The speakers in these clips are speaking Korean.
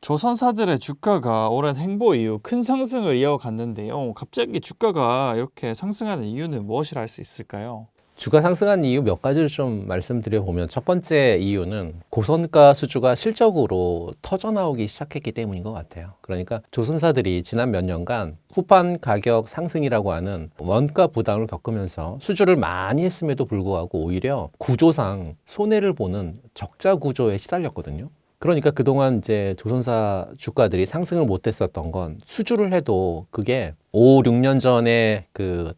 조선사들의 주가가 오랜 행보 이후 큰 상승을 이어갔는데요. 갑자기 주가가 이렇게 상승하는 이유는 무엇이라 할 수 있을까요? 주가 상승한 이유 몇 가지를 좀 말씀드려 보면, 첫 번째 이유는 고선가 수주가 실적으로 터져나오기 시작했기 때문인 것 같아요. 그러니까 조선사들이 지난 몇 년간 후반 가격 상승이라고 하는 원가 부담을 겪으면서 수주를 많이 했음에도 불구하고 오히려 구조상 손해를 보는 적자 구조에 시달렸거든요. 그러니까 그동안 이제 조선사 주가들이 상승을 못했었던 건, 수주를 해도 그게 5, 6년 전에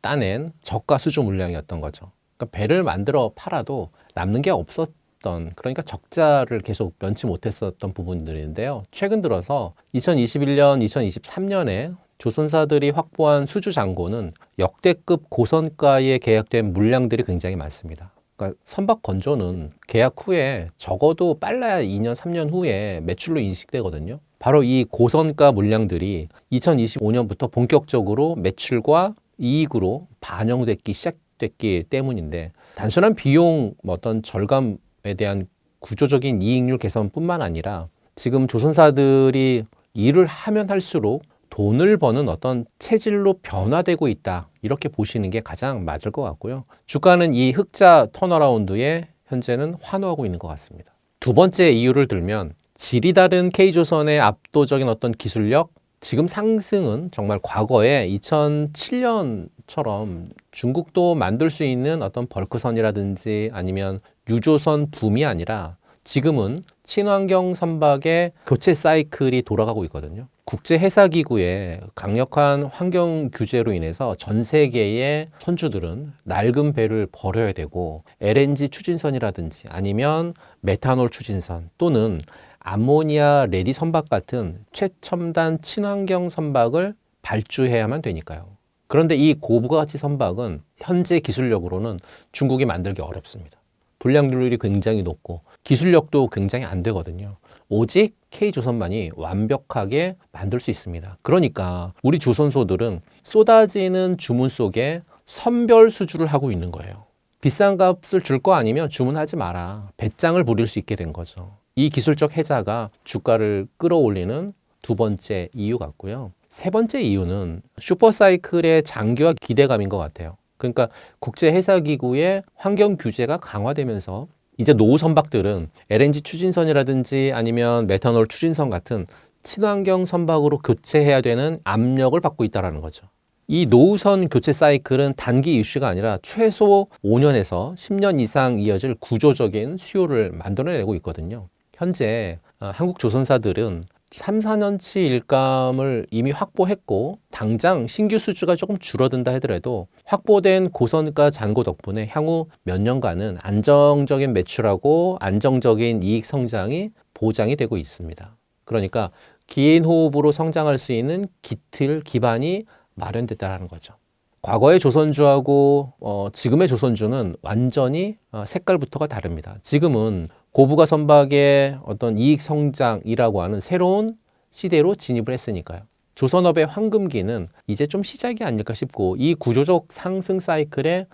따낸 저가 수주 물량이었던 거죠. 그러니까 배를 만들어 팔아도 남는 게 없었던, 그러니까 적자를 계속 면치 못했었던 부분들인데요. 최근 들어서 2021년, 2023년에 조선사들이 확보한 수주 잔고는 역대급 고선가에 계약된 물량들이 굉장히 많습니다. 그러니까 선박 건조는 계약 후에 적어도 빨라야 2년, 3년 후에 매출로 인식되거든요. 바로 이 고선가 물량들이 2025년부터 본격적으로 매출과 이익으로 반영됐기 시작됐기 때문인데, 단순한 비용 어떤 절감에 대한 구조적인 이익률 개선뿐만 아니라 지금 조선사들이 일을 하면 할수록 돈을 버는 어떤 체질로 변화되고 있다, 이렇게 보시는 게 가장 맞을 것 같고요. 주가는 이 흑자 턴어라운드에 현재는 환호하고 있는 것 같습니다. 두 번째 이유를 들면, 질이 다른 K조선의 압도적인 어떤 기술력, 지금 상승은 정말 과거에 2007년처럼 중국도 만들 수 있는 어떤 벌크선이라든지 아니면 유조선 붐이 아니라, 지금은 친환경 선박의 교체 사이클이 돌아가고 있거든요. 국제해사기구의 강력한 환경 규제로 인해서 전 세계의 선주들은 낡은 배를 버려야 되고, LNG 추진선이라든지 아니면 메탄올 추진선 또는 암모니아 레디 선박 같은 최첨단 친환경 선박을 발주해야만 되니까요. 그런데 이 고부가가치 선박은 현재 기술력으로는 중국이 만들기 어렵습니다. 불량률이 굉장히 높고 기술력도 굉장히 안 되거든요. 오직 K조선만이 완벽하게 만들 수 있습니다. 그러니까 우리 조선소들은 쏟아지는 주문 속에 선별 수주를 하고 있는 거예요. 비싼 값을 줄 거 아니면 주문하지 마라, 배짱을 부릴 수 있게 된 거죠. 이 기술적 혜자가 주가를 끌어올리는 두 번째 이유 같고요. 세 번째 이유는 슈퍼사이클의 장기화 기대감인 것 같아요. 그러니까 국제해사기구의 환경 규제가 강화되면서 이제 노후 선박들은 LNG 추진선이라든지 아니면 메탄올 추진선 같은 친환경 선박으로 교체해야 되는 압력을 받고 있다는 거죠. 이 노후선 교체 사이클은 단기 이슈가 아니라 최소 5년에서 10년 이상 이어질 구조적인 수요를 만들어내고 있거든요. 현재 한국 조선사들은 3, 4년치 일감을 이미 확보했고, 당장 신규 수주가 조금 줄어든다 하더라도 확보된 고선가 잔고 덕분에 향후 몇 년간은 안정적인 매출하고 안정적인 이익 성장이 보장이 되고 있습니다. 그러니까 긴 호흡으로 성장할 수 있는 기반이 마련됐다는 거죠. 과거의 조선주하고 지금의 조선주는 완전히 색깔부터가 다릅니다. 지금은 고부가 선박의 어떤 이익 성장이라고 하는 새로운 시대로 진입을 했으니까요. 조선업의 황금기는 이제 좀 시작이 아닐까 싶고, 이 구조적 상승 사이클에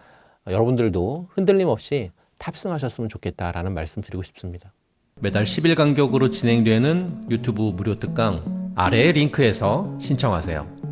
여러분들도 흔들림 없이 탑승하셨으면 좋겠다라는 말씀 드리고 싶습니다. 매달 10일 간격으로 진행되는 유튜브 무료 특강 아래의 링크에서 신청하세요.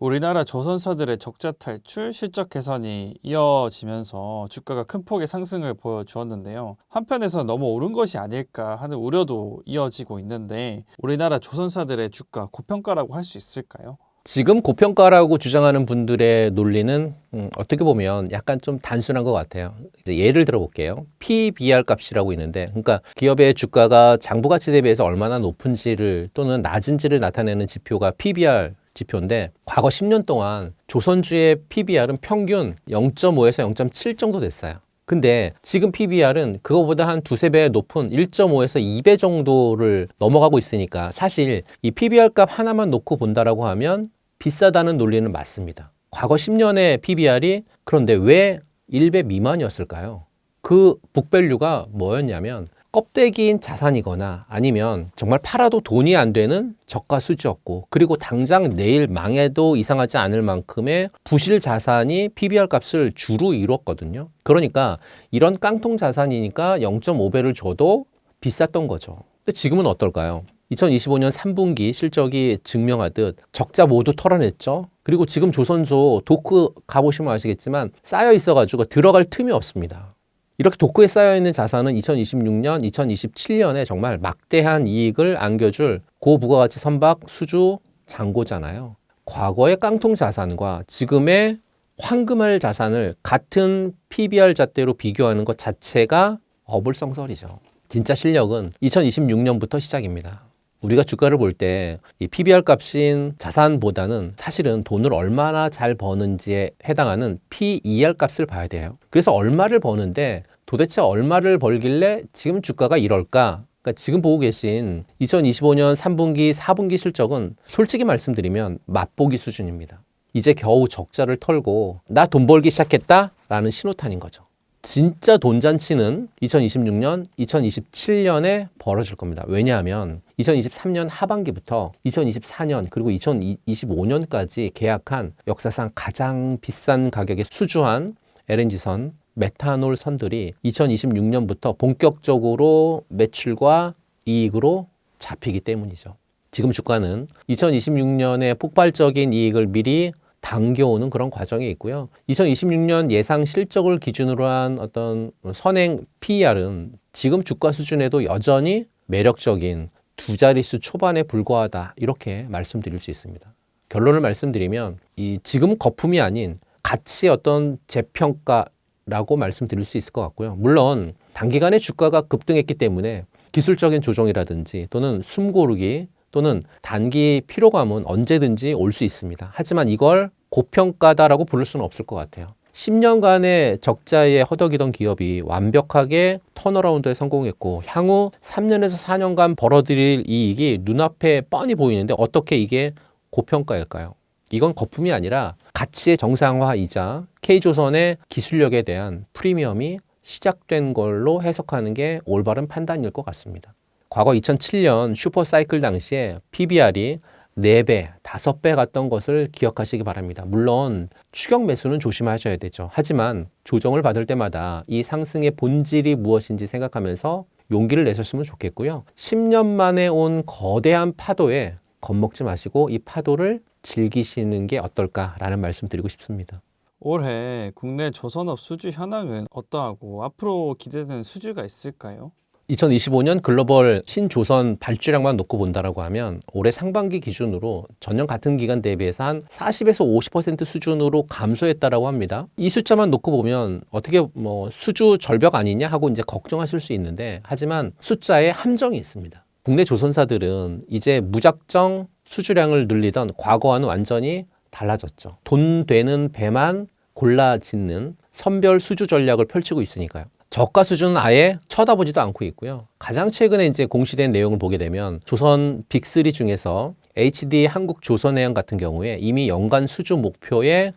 우리나라 조선사들의 적자 탈출, 실적 개선이 이어지면서 주가가 큰 폭의 상승을 보여주었는데요. 한편에서 너무 오른 것이 아닐까 하는 우려도 이어지고 있는데, 우리나라 조선사들의 주가 고평가라고 할 수 있을까요? 지금 고평가라고 주장하는 분들의 논리는 어떻게 보면 약간 좀 단순한 것 같아요. 이제 예를 들어 볼게요. PBR 값이라고 있는데, 그러니까 기업의 주가가 장부가치 대비해서 얼마나 높은지를 또는 낮은지를 나타내는 지표가 PBR 지표인데, 과거 10년 동안 조선주의 PBR은 평균 0.5에서 0.7 정도 됐어요. 근데 지금 PBR은 그거보다 한 두세 배 높은 1.5에서 2배 정도를 넘어가고 있으니까, 사실 이 PBR 값 하나만 놓고 본다라고 하면 비싸다는 논리는 맞습니다. 과거 10년의 PBR이 그런데 왜 1배 미만이었을까요? 그 북밸류가 뭐였냐면, 껍데기인 자산이거나 아니면 정말 팔아도 돈이 안 되는 저가 수지였고, 그리고 당장 내일 망해도 이상하지 않을 만큼의 부실 자산이 PBR 값을 주로 이뤘거든요. 그러니까 이런 깡통 자산이니까 0.5배를 줘도 비쌌던 거죠. 근데 지금은 어떨까요? 2025년 3분기 실적이 증명하듯 적자 모두 털어냈죠. 그리고 지금 조선소 도크 가보시면 아시겠지만 쌓여 있어가지고 들어갈 틈이 없습니다. 이렇게 도크에 쌓여있는 자산은 2026년, 2027년에 정말 막대한 이익을 안겨줄 고부가가치 선박 수주 잔고잖아요. 과거의 깡통 자산과 지금의 황금알 자산을 같은 PBR 잣대로 비교하는 것 자체가 어불성설이죠. 진짜 실력은 2026년부터 시작입니다. 우리가 주가를 볼 때 이 PBR 값인 자산보다는 사실은 돈을 얼마나 잘 버는지에 해당하는 PER 값을 봐야 돼요. 그래서 얼마를 버는데 도대체 얼마를 벌길래 지금 주가가 이럴까? 그러니까 지금 보고 계신 2025년 3분기, 4분기 실적은 솔직히 말씀드리면 맛보기 수준입니다. 이제 겨우 적자를 털고 나 돈 벌기 시작했다? 라는 신호탄인 거죠. 진짜 돈잔치는 2026년, 2027년에 벌어질 겁니다. 왜냐하면 2023년 하반기부터 2024년 그리고 2025년까지 계약한 역사상 가장 비싼 가격에 수주한 LNG선, 메탄올 선들이 2026년부터 본격적으로 매출과 이익으로 잡히기 때문이죠. 지금 주가는 2026년에 폭발적인 이익을 미리 당겨오는 그런 과정이 있고요. 2026년 예상 실적을 기준으로 한 어떤 선행 PER은 지금 주가 수준에도 여전히 매력적인 두 자릿수 초반에 불과하다. 이렇게 말씀드릴 수 있습니다. 결론을 말씀드리면 이 지금 거품이 아닌 가치 어떤 재평가라고 말씀드릴 수 있을 것 같고요. 물론 단기간에 주가가 급등했기 때문에 기술적인 조정이라든지 또는 숨고르기 또는 단기 피로감은 언제든지 올 수 있습니다. 하지만 이걸 고평가다라고 부를 수는 없을 것 같아요. 10년간의 적자에 허덕이던 기업이 완벽하게 턴어라운드에 성공했고 향후 3년에서 4년간 벌어들일 이익이 눈앞에 뻔히 보이는데 어떻게 이게 고평가일까요? 이건 거품이 아니라 가치의 정상화이자 K조선의 기술력에 대한 프리미엄이 시작된 걸로 해석하는 게 올바른 판단일 것 같습니다. 과거 2007년 슈퍼사이클 당시에 PBR이 4배, 5배 갔던 것을 기억하시기 바랍니다. 물론 추격 매수는 조심하셔야 되죠. 하지만 조정을 받을 때마다 이 상승의 본질이 무엇인지 생각하면서 용기를 내셨으면 좋겠고요. 10년 만에 온 거대한 파도에 겁먹지 마시고 이 파도를 즐기시는 게 어떨까라는 말씀 드리고 싶습니다. 올해 국내 조선업 수주 현황은 어떠하고 앞으로 기대되는 수주가 있을까요? 2025년 글로벌 신조선 발주량만 놓고 본다라고 하면 올해 상반기 기준으로 전년 같은 기간 대비해서 한 40에서 50% 수준으로 감소했다라고 합니다. 이 숫자만 놓고 보면 어떻게 수주 절벽 아니냐 하고 이제 걱정하실 수 있는데 하지만 숫자에 함정이 있습니다. 국내 조선사들은 이제 무작정 수주량을 늘리던 과거와는 완전히 달라졌죠. 돈 되는 배만 골라 짓는 선별 수주 전략을 펼치고 있으니까요. 저가 수준은 아예 쳐다보지도 않고 있고요. 가장 최근에 이제 공시된 내용을 보게 되면 조선 빅3 중에서 HD 한국조선해양 같은 경우에 이미 연간 수주 목표의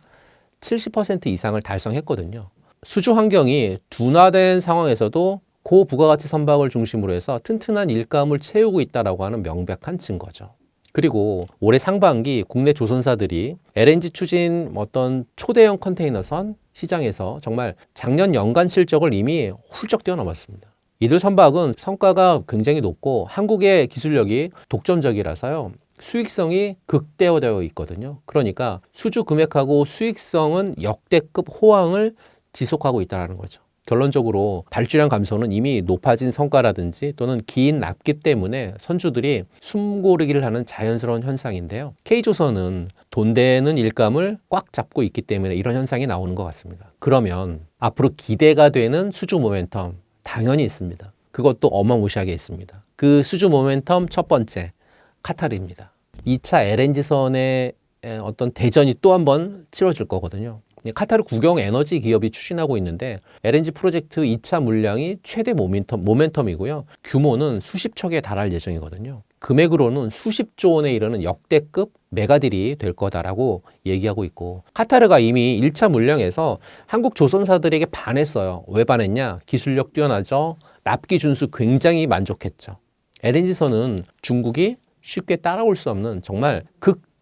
70% 이상을 달성했거든요. 수주 환경이 둔화된 상황에서도 고부가가치 선박을 중심으로 해서 튼튼한 일감을 채우고 있다라고 하는 명백한 증거죠. 그리고 올해 상반기 국내 조선사들이 LNG 추진 어떤 초대형 컨테이너선 시장에서 정말 작년 연간 실적을 이미 훌쩍 뛰어넘었습니다. 이들 선박은 성과가 굉장히 높고 한국의 기술력이 독점적이라서요. 수익성이 극대화되어 있거든요. 그러니까 수주 금액하고 수익성은 역대급 호황을 지속하고 있다는 거죠. 결론적으로 발주량 감소는 이미 높아진 성과라든지 또는 긴 납기 때문에 선주들이 숨고르기를 하는 자연스러운 현상인데요. K조선은 돈 되는 일감을 꽉 잡고 있기 때문에 이런 현상이 나오는 것 같습니다. 그러면 앞으로 기대가 되는 수주 모멘텀 당연히 있습니다. 그것도 어마무시하게 있습니다. 그 수주 모멘텀 첫 번째, 카타르입니다. 2차 LNG선의 어떤 대전이 또 한 번 치러질 거거든요. 카타르 국영 에너지 기업이 추진하고 있는데 LNG 프로젝트 2차 물량이 최대 모멘텀이고요. 규모는 수십 척에 달할 예정이거든요. 금액으로는 수십조 원에 이르는 역대급 메가딜이 될 거다라고 얘기하고 있고 카타르가 이미 1차 물량에서 한국 조선사들에게 반했어요. 왜 반했냐? 기술력 뛰어나죠. 납기 준수 굉장히 만족했죠. LNG선은 중국이 쉽게 따라올 수 없는 정말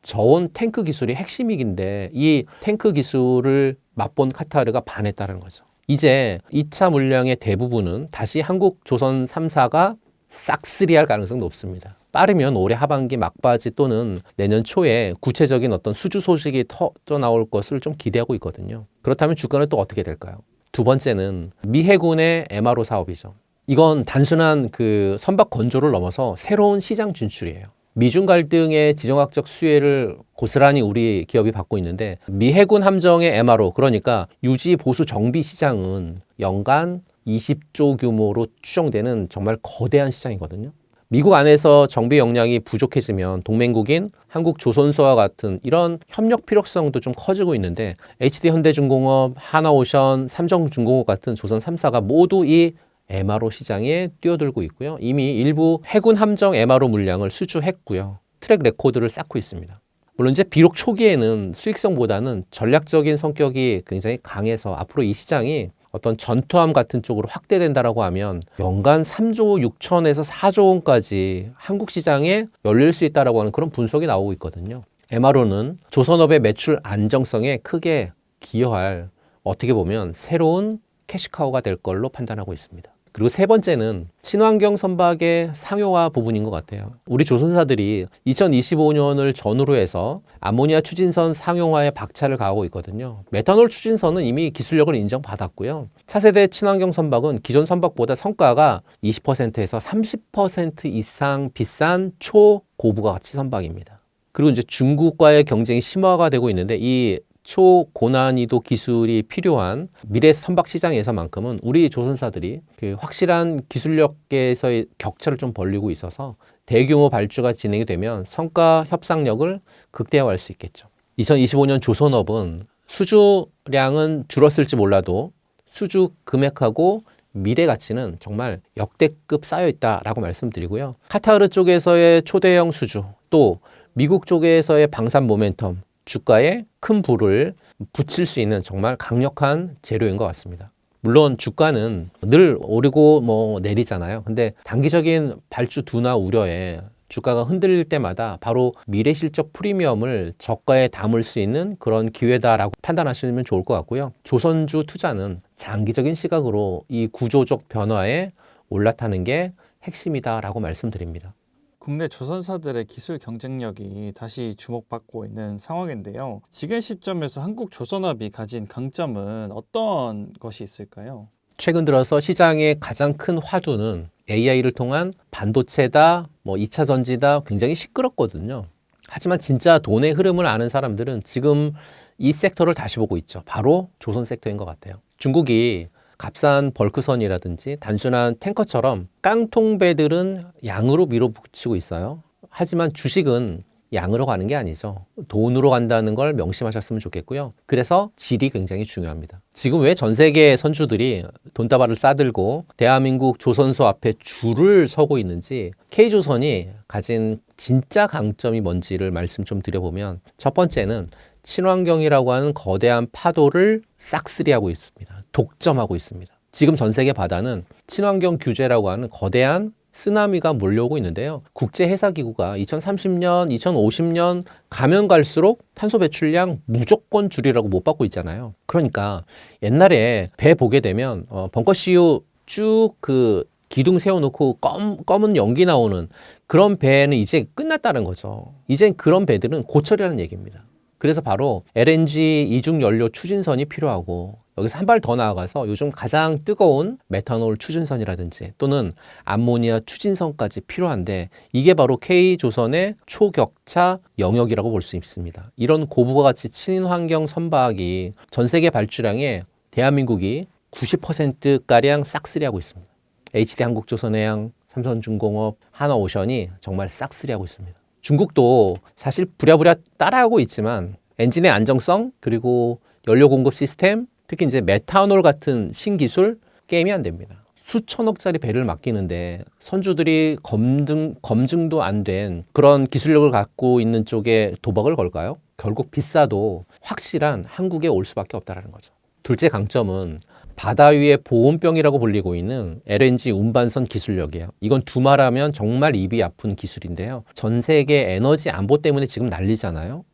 저온 탱크 기술이 핵심이긴데 이 탱크 기술을 맛본 카타르가 반했다는 거죠. 이제 2차 물량의 대부분은 다시 한국 조선 3사가 싹쓸이할 가능성이 높습니다. 빠르면 올해 하반기 막바지 또는 내년 초에 구체적인 어떤 수주 소식이 터져 나올 것을 좀 기대하고 있거든요. 그렇다면 주가는 또 어떻게 될까요? 두 번째는 미 해군의 MRO 사업이죠. 이건 단순한 그 선박 건조를 넘어서 새로운 시장 진출이에요. 미중 갈등의 지정학적 수혜를 고스란히 우리 기업이 받고 있는데 미 해군 함정의 MRO, 그러니까 유지 보수 정비 시장은 연간 20조 규모로 추정되는 정말 거대한 시장이거든요. 미국 안에서 정비 역량이 부족해지면 동맹국인 한국조선소와 같은 이런 협력 필요성도 좀 커지고 있는데 HD현대중공업, 하나오션, 삼성중공업 같은 조선 3사가 모두 이 MRO 시장에 뛰어들고 있고요. 이미 일부 해군 함정 MRO 물량을 수주했고요. 트랙 레코드를 쌓고 있습니다. 물론 이제 비록 초기에는 수익성보다는 전략적인 성격이 굉장히 강해서 앞으로 이 시장이 어떤 전투함 같은 쪽으로 확대된다라고 하면 연간 3조 6천에서 4조 원까지 한국 시장에 열릴 수 있다라고 하는 그런 분석이 나오고 있거든요. MRO는 조선업의 매출 안정성에 크게 기여할 어떻게 보면 새로운 캐시카우가 될 걸로 판단하고 있습니다. 그리고 세 번째는 친환경 선박의 상용화 부분인 것 같아요. 우리 조선사들이 2025년을 전후로 해서 암모니아 추진선 상용화에 박차를 가하고 있거든요. 메탄올 추진선은 이미 기술력을 인정받았고요. 차세대 친환경 선박은 기존 선박보다 성과가 20%에서 30% 이상 비싼 초고부가 가치 선박입니다. 그리고 이제 중국과의 경쟁이 심화가 되고 있는데 이 초고난이도 기술이 필요한 미래 선박 시장에서만큼은 우리 조선사들이 그 확실한 기술력에서의 격차를 좀 벌리고 있어서 대규모 발주가 진행이 되면 성과 협상력을 극대화할 수 있겠죠. 2025년 조선업은 수주량은 줄었을지 몰라도 수주 금액하고 미래 가치는 정말 역대급 쌓여 있다라고 말씀드리고요. 카타르 쪽에서의 초대형 수주, 또 미국 쪽에서의 방산 모멘텀, 주가에 큰 불을 붙일 수 있는 정말 강력한 재료인 것 같습니다. 물론 주가는 늘 오르고 내리잖아요. 근데 단기적인 발주 둔화 우려에 주가가 흔들릴 때마다 바로 미래 실적 프리미엄을 저가에 담을 수 있는 그런 기회다라고 판단하시면 좋을 것 같고요. 조선주 투자는 장기적인 시각으로 이 구조적 변화에 올라타는 게 핵심이다라고 말씀드립니다. 국내 조선사들의 기술 경쟁력이 다시 주목받고 있는 상황인데요. 지금 시점에서 한국 조선업이 가진 강점은 어떤 것이 있을까요? 최근 들어서 시장의 가장 큰 화두는 AI를 통한 반도체다, 2차 전지다 굉장히 시끄럽거든요. 하지만 진짜 돈의 흐름을 아는 사람들은 지금 이 섹터를 다시 보고 있죠. 바로 조선 섹터인 것 같아요. 중국이 값싼 벌크선이라든지 단순한 탱커처럼 깡통 배들은 양으로 밀어붙이고 있어요. 하지만 주식은 양으로 가는 게 아니죠. 돈으로 간다는 걸 명심하셨으면 좋겠고요. 그래서 질이 굉장히 중요합니다. 지금 왜 전 세계 선주들이 돈다발을 싸들고 대한민국 조선소 앞에 줄을 서고 있는지 K조선이 가진 진짜 강점이 뭔지를 말씀 좀 드려보면 첫 번째는 친환경이라고 하는 거대한 파도를 싹쓸이하고 있습니다. 독점하고 있습니다. 지금 전 세계 바다는 친환경 규제라고 하는 거대한 쓰나미가 몰려오고 있는데요. 국제해사기구가 2030년, 2050년 가면 갈수록 탄소 배출량 무조건 줄이라고 못 받고 있잖아요. 그러니까 옛날에 배 보게 되면 벙커CU 쭉 그 기둥 세워놓고 검은 연기 나오는 그런 배는 이제 끝났다는 거죠. 이젠 그런 배들은 고철이라는 얘기입니다. 그래서 바로 LNG 이중연료 추진선이 필요하고 여기서 한 발 더 나아가서 요즘 가장 뜨거운 메탄올 추진선이라든지 또는 암모니아 추진선까지 필요한데 이게 바로 K조선의 초격차 영역이라고 볼 수 있습니다. 이런 고부가 가치 친환경 선박이 전 세계 발주량의 대한민국이 90%가량 싹쓸이하고 있습니다. HD 한국조선해양, 삼성중공업, 하나오션이 정말 싹쓸이하고 있습니다. 중국도 사실 부랴부랴 따라하고 있지만 엔진의 안정성 그리고 연료 공급 시스템 특히 이제 메탄올 같은 신기술 게임이 안 됩니다. 수천억짜리 배를 맡기는데 선주들이 검증도 안 된 그런 기술력을 갖고 있는 쪽에 도박을 걸까요? 결국 비싸도 확실한 한국에 올 수밖에 없다는 거죠. 둘째 강점은 바다 위의 보온병이라고 불리고 있는 LNG 운반선 기술력이에요. 이건 두말하면 정말 입이 아픈 기술인데요. 전 세계 에너지 안보 때문에 지금 난리잖아요.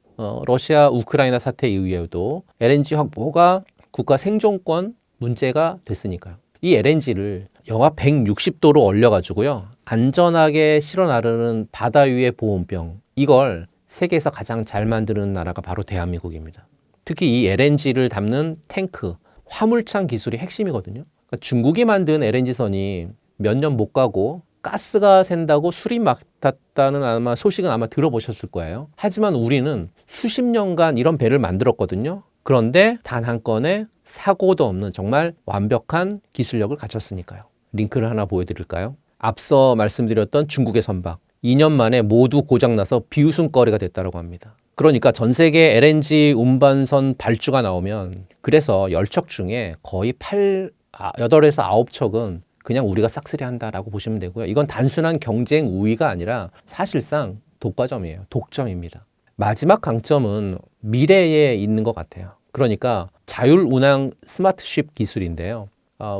러시아, 우크라이나 사태 이후에도 LNG 확보가 국가 생존권 문제가 됐으니까요. 이 LNG를 영하 160도로 얼려가지고요. 안전하게 실어 나르는 바다 위의 보온병. 이걸 세계에서 가장 잘 만드는 나라가 바로 대한민국입니다. 특히 이 LNG를 담는 탱크, 화물창 기술이 핵심이거든요. 그러니까 중국이 만든 LNG선이 몇 년 못 가고 가스가 샌다고 수리 맡았다는 아마 소식은 아마 들어보셨을 거예요. 하지만 우리는 수십 년간 이런 배를 만들었거든요. 그런데 단 한 건의 사고도 없는 정말 완벽한 기술력을 갖췄으니까요. 링크를 하나 보여드릴까요? 앞서 말씀드렸던 중국의 선박. 2년 만에 모두 고장나서 비웃음거리가 됐다고 합니다. 그러니까 전 세계 LNG 운반선 발주가 나오면 그래서 10척 중에 거의 8에서 9척은 그냥 우리가 싹쓸이 한다라고 보시면 되고요. 이건 단순한 경쟁 우위가 아니라 사실상 독과점이에요. 독점입니다. 마지막 강점은 미래에 있는 것 같아요. 그러니까 자율운항 스마트쉽 기술인데요.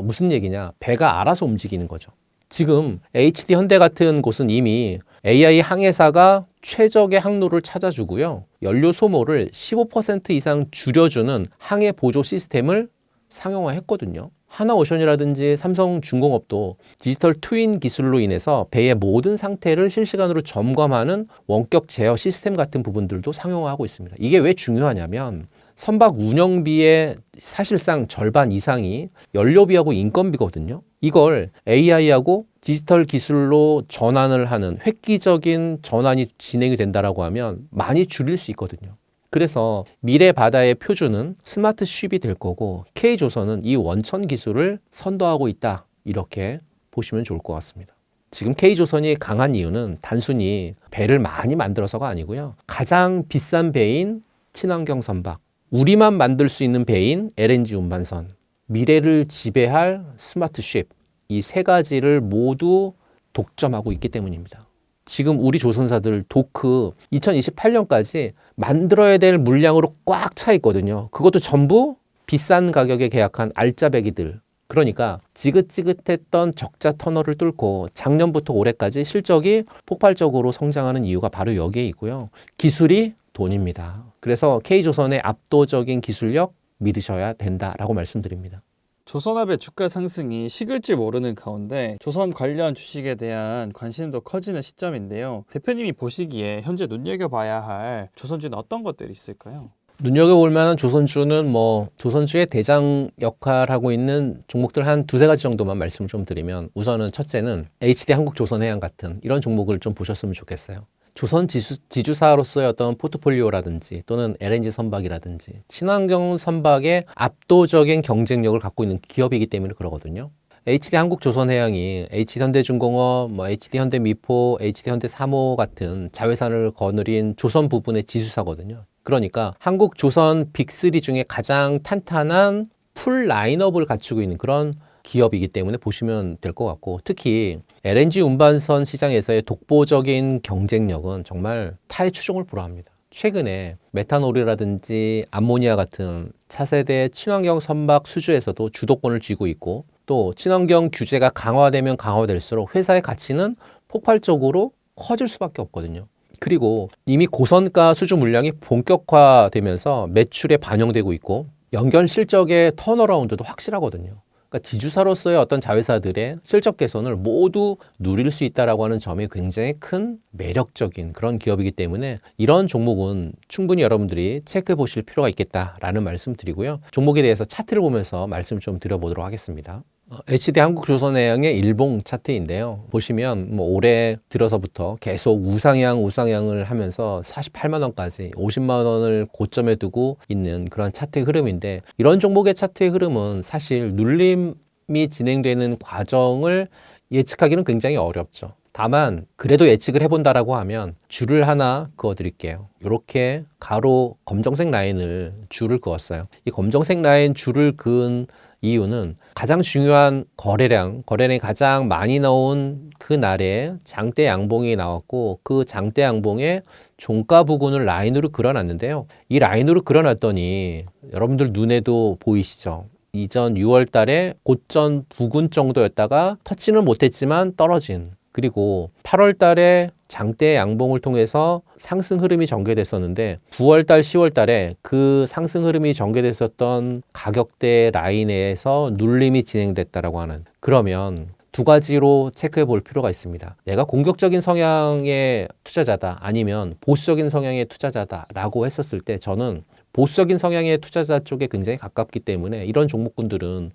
무슨 얘기냐? 배가 알아서 움직이는 거죠. 지금 HD 현대 같은 곳은 이미 AI 항해사가 최적의 항로를 찾아주고요. 연료 소모를 15% 이상 줄여주는 항해 보조 시스템을 상용화했거든요. 하나오션이라든지 삼성중공업도 디지털 트윈 기술로 인해서 배의 모든 상태를 실시간으로 점검하는 원격 제어 시스템 같은 부분들도 상용화하고 있습니다. 이게 왜 중요하냐면 선박 운영비의 사실상 절반 이상이 연료비하고 인건비거든요. 이걸 AI하고 디지털 기술로 전환을 하는 획기적인 전환이 진행이 된다라고 하면 많이 줄일 수 있거든요. 그래서 미래 바다의 표준은 스마트 쉽이 될 거고 K조선은 이 원천 기술을 선도하고 있다. 이렇게 보시면 좋을 것 같습니다. 지금 K조선이 강한 이유는 단순히 배를 많이 만들어서가 아니고요. 가장 비싼 배인 친환경 선박, 우리만 만들 수 있는 배인 LNG 운반선, 미래를 지배할 스마트 쉽, 이 세 가지를 모두 독점하고 있기 때문입니다. 지금 우리 조선사들 도크 2028년까지 만들어야 될 물량으로 꽉 차 있거든요. 그것도 전부 비싼 가격에 계약한 알짜배기들. 그러니까 지긋지긋했던 적자 터널을 뚫고 작년부터 올해까지 실적이 폭발적으로 성장하는 이유가 바로 여기에 있고요. 기술이 돈입니다. 그래서 K조선의 압도적인 기술력 믿으셔야 된다라고 말씀드립니다. 조선업의 주가 상승이 식을 줄 모르는 가운데 조선 관련 주식에 대한 관심도 커지는 시점인데요. 대표님이 보시기에 현재 눈여겨봐야 할 조선주는 어떤 것들이 있을까요? 눈여겨볼 만한 조선주는 조선주의 대장 역할하고 있는 종목들 한 두세 가지 정도만 말씀을 좀 드리면 우선은 첫째는 HD 한국조선해양 같은 이런 종목을 좀 보셨으면 좋겠어요. 조선 지주사로서의 어떤 포트폴리오라든지 또는 LNG 선박이라든지 친환경 선박의 압도적인 경쟁력을 갖고 있는 기업이기 때문에 그러거든요. HD 한국조선해양이 HD현대중공업, HD현대미포, HD현대사모 같은 자회사를 거느린 조선 부분의 지주사거든요. 그러니까 한국조선 빅3 중에 가장 탄탄한 풀 라인업을 갖추고 있는 그런 기업이기 때문에 보시면 될 것 같고 특히 LNG 운반선 시장에서의 독보적인 경쟁력은 정말 타의 추종을 불허합니다. 최근에 메탄올이라든지 암모니아 같은 차세대 친환경 선박 수주에서도 주도권을 쥐고 있고 또 친환경 규제가 강화되면 강화될수록 회사의 가치는 폭발적으로 커질 수밖에 없거든요. 그리고 이미 고선가 수주 물량이 본격화되면서 매출에 반영되고 있고 연결 실적의 턴어라운드도 확실하거든요. 그러니까 지주사로서의 어떤 자회사들의 실적 개선을 모두 누릴 수 있다라고 하는 점이 굉장히 큰 매력적인 그런 기업이기 때문에 이런 종목은 충분히 여러분들이 체크해 보실 필요가 있겠다라는 말씀 드리고요. 종목에 대해서 차트를 보면서 말씀 좀 드려보도록 하겠습니다. HD 한국조선해양의 일봉 차트인데요. 보시면 올해 들어서부터 계속 우상향을 하면서 48만 원까지 50만 원을 고점에 두고 있는 그런 차트의 흐름인데 이런 종목의 차트의 흐름은 사실 눌림이 진행되는 과정을 예측하기는 굉장히 어렵죠. 다만 그래도 예측을 해본다라고 하면 줄을 하나 그어 드릴게요. 이렇게 가로 검정색 라인을 줄을 그었어요. 이 검정색 라인 줄을 그은 이유는 가장 중요한 거래량이 가장 많이 나온 그 날에 장대 양봉이 나왔고 그 장대 양봉의 종가 부근을 라인으로 그려놨는데요. 이 라인으로 그려놨더니 여러분들 눈에도 보이시죠? 이전 6월 달에 고점 부근 정도였다가 터치는 못했지만 떨어진 그리고 8월 달에 장대 양봉을 통해서 상승 흐름이 전개됐었는데 9월 달, 10월 달에 그 상승 흐름이 전개됐었던 가격대 라인에서 눌림이 진행됐다라고 하는 그러면 두 가지로 체크해 볼 필요가 있습니다. 내가 공격적인 성향의 투자자다 아니면 보수적인 성향의 투자자다라고 했었을 때 저는 보수적인 성향의 투자자 쪽에 굉장히 가깝기 때문에 이런 종목군들은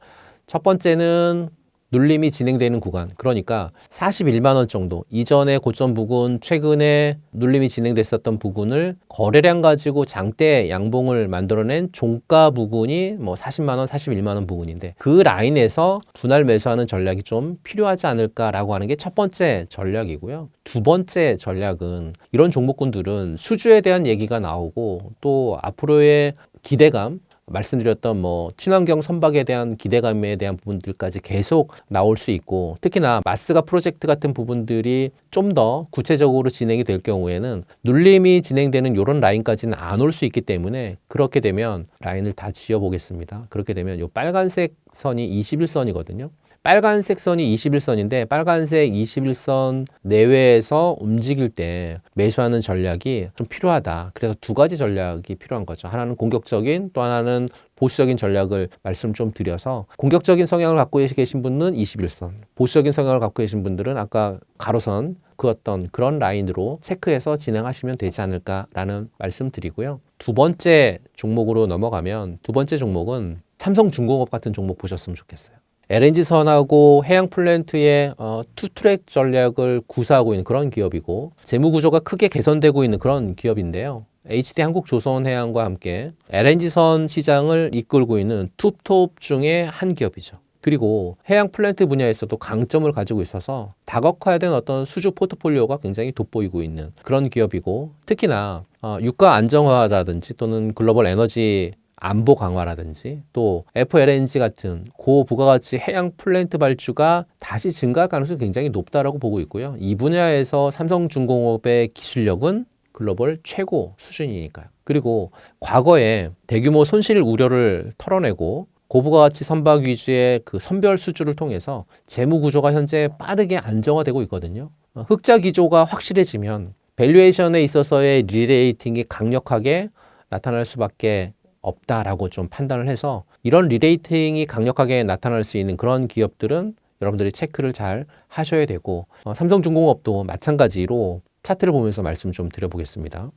첫 번째는 눌림이 진행되는 구간, 그러니까 41만 원 정도, 이전에 고점 부근, 최근에 눌림이 진행됐었던 부근을 거래량 가지고 장대 양봉을 만들어낸 종가 부근이 뭐 40만 원, 41만 원 부근인데 그 라인에서 분할 매수하는 전략이 좀 필요하지 않을까라고 하는 게 첫 번째 전략이고요. 두 번째 전략은 이런 종목군들은 수주에 대한 얘기가 나오고 또 앞으로의 기대감, 말씀드렸던 뭐 친환경 선박에 대한 기대감에 대한 부분들까지 계속 나올 수 있고 특히나 마스가 프로젝트 같은 부분들이 좀 더 구체적으로 진행이 될 경우에는 눌림이 진행되는 이런 라인까지는 안 올 수 있기 때문에 그렇게 되면 라인을 다 지어 보겠습니다. 그렇게 되면 이 빨간색 선이 21선이거든요. 빨간색 선이 21선인데 빨간색 21선 내외에서 움직일 때 매수하는 전략이 좀 필요하다. 그래서 두 가지 전략이 필요한 거죠. 하나는 공격적인, 또 하나는 보수적인 전략을 말씀 좀 드려서 공격적인 성향을 갖고 계신 분은 21선, 보수적인 성향을 갖고 계신 분들은 아까 가로선 그었던 그런 라인으로 체크해서 진행하시면 되지 않을까라는 말씀 드리고요. 두 번째 종목으로 넘어가면 두 번째 종목은 삼성중공업 같은 종목 보셨으면 좋겠어요. LNG선하고 해양 플랜트의 투트랙 전략을 구사하고 있는 그런 기업이고 재무 구조가 크게 개선되고 있는 그런 기업인데요. HD 한국조선해양과 함께 LNG선 시장을 이끌고 있는 투톱 중에 한 기업이죠. 그리고 해양 플랜트 분야에서도 강점을 가지고 있어서 다각화된 어떤 수주 포트폴리오가 굉장히 돋보이고 있는 그런 기업이고 특히나 유가 안정화라든지 또는 글로벌 에너지 안보 강화라든지 또 FLNG 같은 고부가가치 해양 플랜트 발주가 다시 증가할 가능성이 굉장히 높다라고 보고 있고요. 이 분야에서 삼성중공업의 기술력은 글로벌 최고 수준이니까요. 그리고 과거에 대규모 손실 우려를 털어내고 고부가가치 선박 위주의 그 선별 수주를 통해서 재무 구조가 현재 빠르게 안정화되고 있거든요. 흑자 기조가 확실해지면 밸류에이션에 있어서의 리레이팅이 강력하게 나타날 수밖에 없다라고 좀 판단을 해서 이런 리레이팅이 강력하게 나타날 수 있는 그런 기업들은 여러분들이 체크를 잘 하셔야 되고 삼성중공업도 마찬가지로 차트를 보면서 말씀 좀 드려보겠습니다.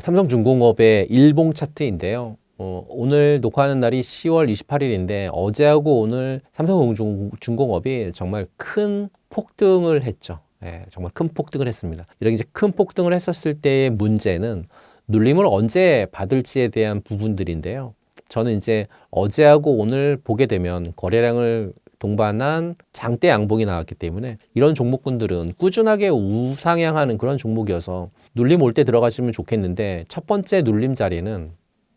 삼성중공업의 일봉 차트인데요. 오늘 녹화하는 날이 10월 28일인데 어제하고 오늘 삼성중공업이 정말 큰 폭등을 했죠. 예, 정말 큰 폭등을 했습니다. 이렇게 이제 큰 폭등을 했었을 때의 문제는 눌림을 언제 받을지에 대한 부분들인데요. 저는 이제 어제하고 오늘 보게 되면 거래량을 동반한 장대 양봉이 나왔기 때문에 이런 종목군들은 꾸준하게 우상향하는 그런 종목이어서 눌림 올 때 들어가시면 좋겠는데 첫 번째 눌림 자리는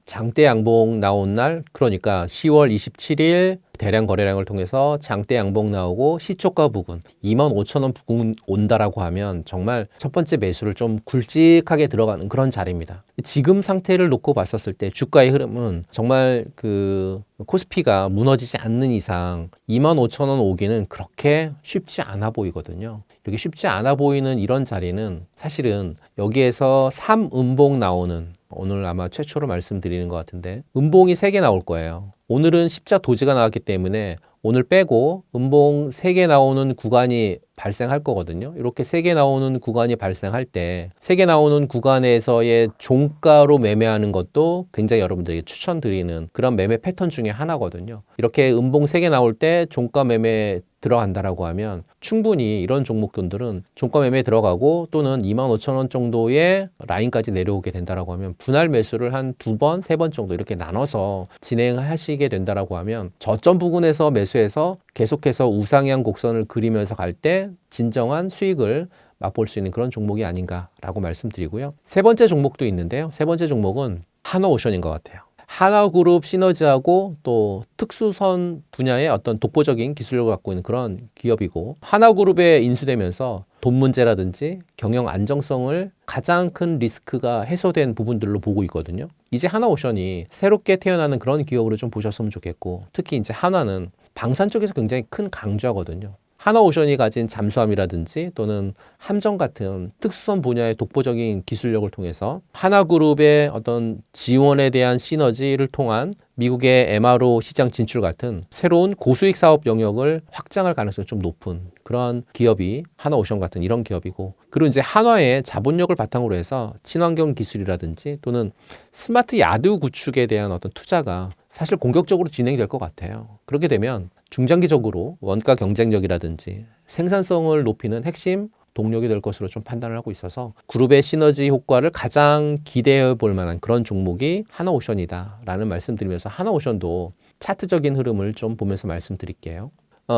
장대 양봉 나온 날, 그러니까 10월 27일 대량 거래량을 통해서 장대 양봉 나오고 시초가 부근 25,000원 부근 온다라고 하면 정말 첫 번째 매수를 좀 굵직하게 들어가는 그런 자리입니다. 지금 상태를 놓고 봤었을 때 주가의 흐름은 정말 그 코스피가 무너지지 않는 이상 25,000원 오기는 그렇게 쉽지 않아 보이거든요. 이렇게 쉽지 않아 보이는 이런 자리는 사실은 여기에서 3음봉 나오는, 오늘 아마 최초로 말씀드리는 것 같은데 음봉이 3개 나올 거예요. 오늘은 십자 도지가 나왔기 때문에 오늘 빼고 음봉 3개 나오는 구간이 발생할 거거든요. 이렇게 3개 나오는 구간이 발생할 때 3개 나오는 구간에서의 종가로 매매하는 것도 굉장히 여러분들에게 추천드리는 그런 매매 패턴 중에 하나거든요. 이렇게 음봉 3개 나올 때 종가 매매 들어간다라고 하면 충분히 이런 종목들은 종가 매매 들어가고 또는 25,000원 정도의 라인까지 내려오게 된다라고 하면 분할 매수를 한 2번, 3번 정도 이렇게 나눠서 진행하시게 된다라고 하면 저점 부근에서 매수해서 계속해서 우상향 곡선을 그리면서 갈 때 진정한 수익을 맛볼 수 있는 그런 종목이 아닌가라고 말씀드리고요. 세 번째 종목도 있는데요. 세 번째 종목은 한화오션인 것 같아요. 한화그룹 시너지하고 또 특수선 분야의 어떤 독보적인 기술력을 갖고 있는 그런 기업이고 한화그룹에 인수되면서 돈 문제라든지 경영 안정성을 가장 큰 리스크가 해소된 부분들로 보고 있거든요. 이제 한화오션이 새롭게 태어나는 그런 기업으로 좀 보셨으면 좋겠고 특히 이제 한화는 방산 쪽에서 굉장히 큰 강조하거든요. 하나오션이 가진 잠수함이라든지 또는 함정 같은 특수선 분야의 독보적인 기술력을 통해서 하나그룹의 어떤 지원에 대한 시너지를 통한 미국의 MRO 시장 진출 같은 새로운 고수익 사업 영역을 확장할 가능성이 좀 높은 그런 기업이 하나오션 같은 이런 기업이고, 그리고 이제 한화의 자본력을 바탕으로 해서 친환경 기술이라든지 또는 스마트 야드 구축에 대한 어떤 투자가 사실 공격적으로 진행이 될 것 같아요. 그렇게 되면 중장기적으로 원가 경쟁력이라든지 생산성을 높이는 핵심 동력이 될 것으로 좀 판단을 하고 있어서 그룹의 시너지 효과를 가장 기대해 볼 만한 그런 종목이 하나오션이다라는 말씀드리면서 하나오션도 차트적인 흐름을 좀 보면서 말씀드릴게요.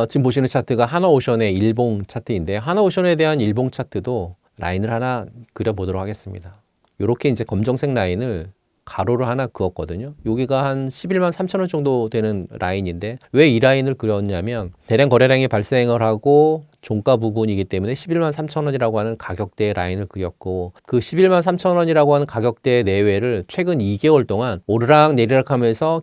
지금 보시는 차트가 하나오션의 일봉 차트인데, 하나오션에 대한 일봉 차트도 라인을 하나 그려보도록 하겠습니다. 이렇게 이제 검정색 라인을 가로를 하나 그었거든요. 여기가 한 11만 3천 원 정도 되는 라인인데, 왜 이 라인을 그렸냐면 대량 거래량이 발생을 하고 종가 부근이기 때문에 11만 3천 원이라고 하는 가격대의 라인을 그렸고, 그 11만 3천 원이라고 하는 가격대 내외를 최근 2개월 동안 오르락 내리락 하면서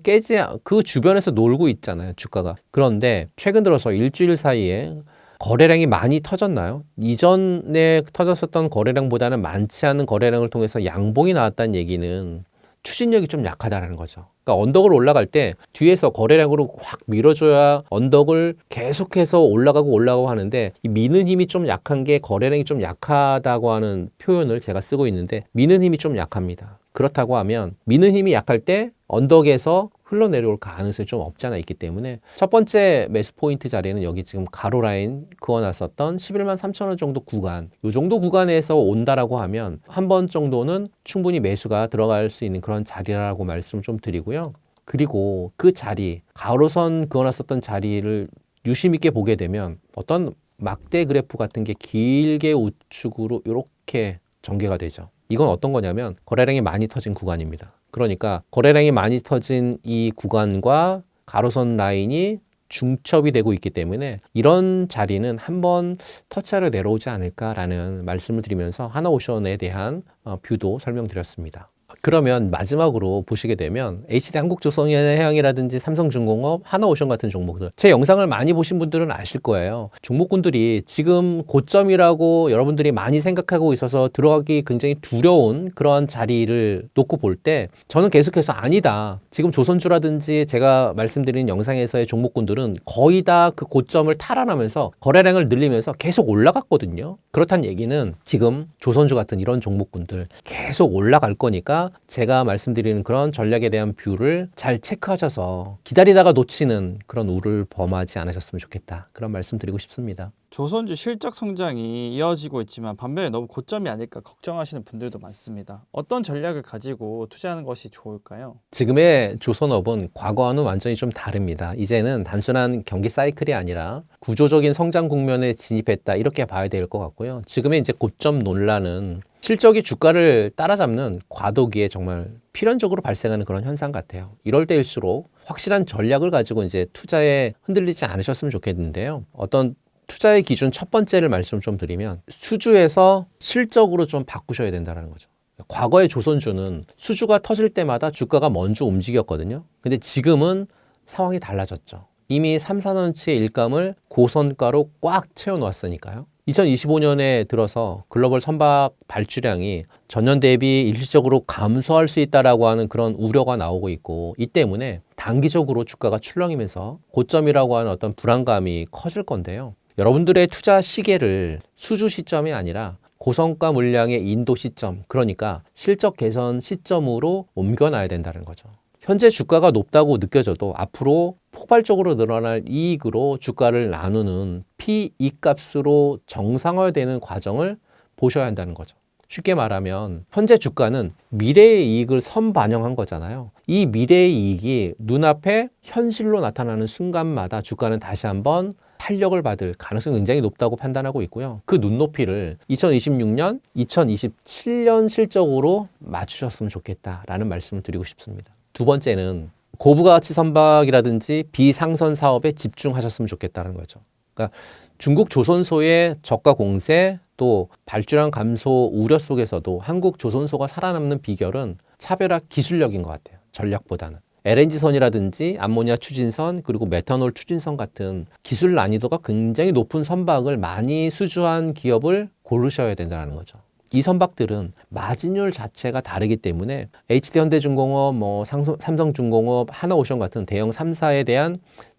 그 주변에서 놀고 있잖아요, 주가가. 그런데 최근 들어서 일주일 사이에 거래량이 많이 터졌나요? 이전에 터졌었던 거래량보다는 많지 않은 거래량을 통해서 양봉이 나왔다는 얘기는 추진력이 좀 약하다는 거죠. 그러니까 언덕을 올라갈 때 뒤에서 거래량으로 확 밀어줘야 언덕을 계속해서 올라가고 하는데, 이 미는 힘이 좀 약한 게 거래량이 좀 약하다고 하는 표현을 제가 쓰고 있는데, 미는 힘이 좀 약합니다. 그렇다고 하면 미는 힘이 약할 때 언덕에서 흘러내려올 가능성이 좀 없잖아 있기 때문에 첫 번째 매수 포인트 자리는 여기 지금 가로 라인 그어놨었던 11만 3천 원 정도 구간, 이 정도 구간에서 온다라고 하면 한 번 정도는 충분히 매수가 들어갈 수 있는 그런 자리라고 말씀을 좀 드리고요. 그리고 그 자리, 가로선 그어놨었던 자리를 유심 있게 보게 되면 어떤 막대 그래프 같은 게 길게 우측으로 이렇게 전개가 되죠. 이건 어떤 거냐면 거래량이 많이 터진 구간입니다. 그러니까 거래량이 많이 터진 이 구간과 가로선 라인이 중첩이 되고 있기 때문에 이런 자리는 한번 터치하러 내려오지 않을까라는 말씀을 드리면서 하나오션에 대한 뷰도 설명드렸습니다. 그러면 마지막으로 보시게 되면 HD 한국조선해양이라든지 삼성중공업, 하나오션 같은 종목들, 제 영상을 많이 보신 분들은 아실 거예요. 종목군들이 지금 고점이라고 여러분들이 많이 생각하고 있어서 들어가기 굉장히 두려운 그런 자리를 놓고 볼 때 저는 계속해서 아니다, 지금 조선주라든지 제가 말씀드린 영상에서의 종목군들은 거의 다 그 고점을 탈환하면서 거래량을 늘리면서 계속 올라갔거든요. 그렇다는 얘기는 지금 조선주 같은 이런 종목군들 계속 올라갈 거니까 제가 말씀드리는 그런 전략에 대한 뷰를 잘 체크하셔서 기다리다가 놓치는 그런 우를 범하지 않으셨으면 좋겠다, 그런 말씀 드리고 싶습니다. 조선주 실적 성장이 이어지고 있지만 반면에 너무 고점이 아닐까 걱정하시는 분들도 많습니다. 어떤 전략을 가지고 투자하는 것이 좋을까요? 지금의 조선업은 과거와는 완전히 좀 다릅니다. 이제는 단순한 경기 사이클이 아니라 구조적인 성장 국면에 진입했다, 이렇게 봐야 될 것 같고요. 지금의 이제 고점 논란은 실적이 주가를 따라잡는 과도기에 정말 필연적으로 발생하는 그런 현상 같아요. 이럴 때일수록 확실한 전략을 가지고 이제 투자에 흔들리지 않으셨으면 좋겠는데요. 어떤 투자의 기준 첫 번째를 말씀 좀 드리면 수주에서 실적으로 좀 바꾸셔야 된다는 거죠. 과거의 조선주는 수주가 터질 때마다 주가가 먼저 움직였거든요. 근데 지금은 상황이 달라졌죠. 이미 3, 4년치의 일감을 고선가로 꽉 채워놓았으니까요. 2025년에 들어서 글로벌 선박 발주량이 전년 대비 일시적으로 감소할 수 있다라고 하는 그런 우려가 나오고 있고, 이 때문에 단기적으로 주가가 출렁이면서 고점이라고 하는 어떤 불안감이 커질 건데요. 여러분들의 투자 시계를 수주 시점이 아니라 고성과 물량의 인도 시점, 그러니까 실적 개선 시점으로 옮겨놔야 된다는 거죠. 현재 주가가 높다고 느껴져도 앞으로 폭발적으로 늘어날 이익으로 주가를 나누는 P/E 값으로 정상화되는 과정을 보셔야 한다는 거죠. 쉽게 말하면 현재 주가는 미래의 이익을 선반영한 거잖아요. 이 미래의 이익이 눈앞에 현실로 나타나는 순간마다 주가는 다시 한번 탄력을 받을 가능성이 굉장히 높다고 판단하고 있고요. 그 눈높이를 2026년, 2027년 실적으로 맞추셨으면 좋겠다라는 말씀을 드리고 싶습니다. 두 번째는 고부가치 선박이라든지 비상선 사업에 집중하셨으면 좋겠다는 거죠. 그러니까 중국 조선소의 저가 공세, 또 발주량 감소 우려 속에서도 한국 조선소가 살아남는 비결은 차별화 기술력인 것 같아요. 전략보다는. LNG선이라든지 암모니아 추진선 그리고 메탄올 추진선 같은 기술 난이도가 굉장히 높은 선박을 많이 수주한 기업을 고르셔야 된다는 거죠. 이 선박들은 마진율 자체가 다르기 때문에 HD현대중공업, 삼성중공업, 하나오션 같은 대형 3사에 대한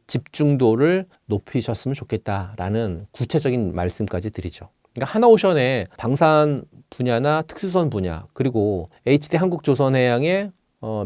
집중도를 높이셨으면 좋겠다라는 구체적인 말씀까지 드리죠. 그러니까 하나오션의 방산 분야나 특수선 분야 그리고 HD 한국조선해양의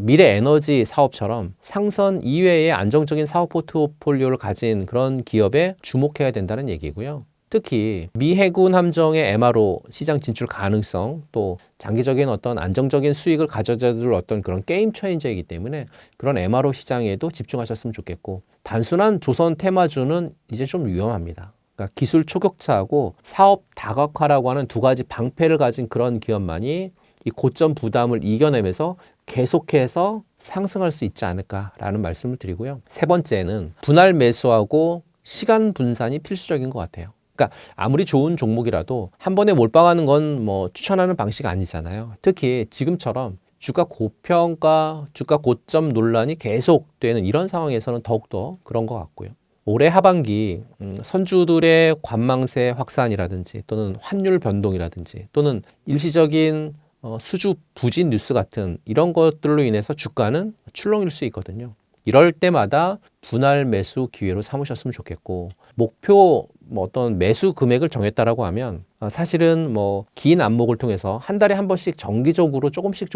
미래 에너지 사업처럼 상선 이외의 안정적인 사업 포트폴리오를 가진 그런 기업에 주목해야 된다는 얘기고요. 특히 미 해군 함정의 MRO 시장 진출 가능성 또 장기적인 어떤 안정적인 수익을 가져다 줄 어떤 그런 게임 체인저이기 때문에 그런 MRO 시장에도 집중하셨으면 좋겠고 단순한 조선 테마주는 이제 좀 위험합니다. 그러니까 기술 초격차하고 사업 다각화라고 하는 두 가지 방패를 가진 그런 기업만이 이 고점 부담을 이겨내면서 계속해서 상승할 수 있지 않을까라는 말씀을 드리고요. 세 번째는 분할 매수하고 시간 분산이 필수적인 것 같아요. 그러니까 아무리 좋은 종목이라도 한 번에 몰빵하는 건 추천하는 방식 아니잖아요. 특히 지금처럼 주가 고평가, 주가 고점 논란이 계속되는 이런 상황에서는 더욱더 그런 것 같고요. 올해 하반기 선주들의 관망세 확산이라든지 또는 환율 변동이라든지 또는 일시적인 수주 부진 뉴스 같은 이런 것들로 인해서 주가는 출렁일 수 있거든요. 이럴 때마다 분할 매수 기회로 삼으셨으면 좋겠고 목표 어떤 매수 금액을 정했다라고 하면 사실은 긴 안목을 통해서 한 달에 한 번씩 정기적으로 조금씩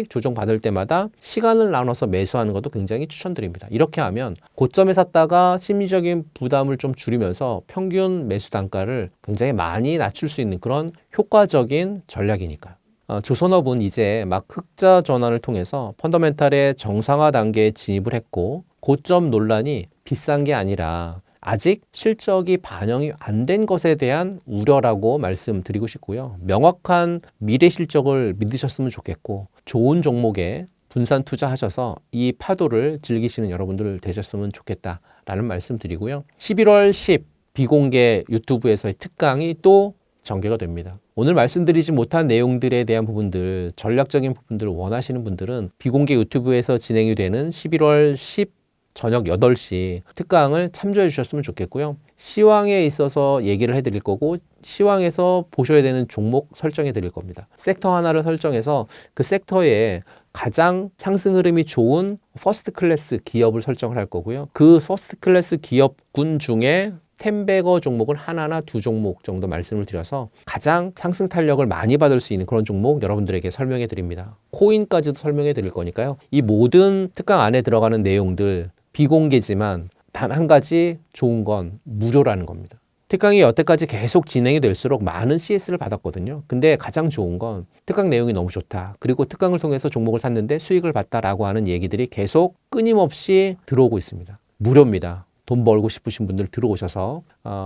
조정받을 때마다 시간을 나눠서 매수하는 것도 굉장히 추천드립니다. 이렇게 하면 고점에 샀다가 심리적인 부담을 좀 줄이면서 평균 매수 단가를 굉장히 많이 낮출 수 있는 그런 효과적인 전략이니까요. 조선업은 이제 막 흑자 전환을 통해서 펀더멘탈의 정상화 단계에 진입을 했고 고점 논란이 비싼 게 아니라 아직 실적이 반영이 안 된 것에 대한 우려라고 말씀드리고 싶고요. 명확한 미래 실적을 믿으셨으면 좋겠고 좋은 종목에 분산 투자하셔서 이 파도를 즐기시는 여러분들 되셨으면 좋겠다라는 말씀 드리고요. 11월 10 비공개 유튜브에서의 특강이 또 전개가 됩니다. 오늘 말씀드리지 못한 내용들에 대한 부분들, 전략적인 부분들을 원하시는 분들은 비공개 유튜브에서 진행이 되는 11월 10 저녁 8시 특강을 참조해 주셨으면 좋겠고요. 시황에 있어서 얘기를 해드릴 거고 시황에서 보셔야 되는 종목 설정해 드릴 겁니다. 섹터 하나를 설정해서 그 섹터에 가장 상승 흐름이 좋은 퍼스트 클래스 기업을 설정을 할 거고요. 그 퍼스트 클래스 기업군 중에 텐베거 종목을 하나나 두 종목 정도 말씀을 드려서 가장 상승 탄력을 많이 받을 수 있는 그런 종목 여러분들에게 설명해 드립니다. 코인까지도 설명해 드릴 거니까요. 이 모든 특강 안에 들어가는 내용들 비공개지만 단 한 가지 좋은 건 무료라는 겁니다. 특강이 여태까지 계속 진행이 될수록 많은 CS를 받았거든요. 근데 가장 좋은 건 특강 내용이 너무 좋다. 그리고 특강을 통해서 종목을 샀는데 수익을 봤다라고 하는 얘기들이 계속 끊임없이 들어오고 있습니다. 무료입니다. 돈 벌고 싶으신 분들 들어오셔서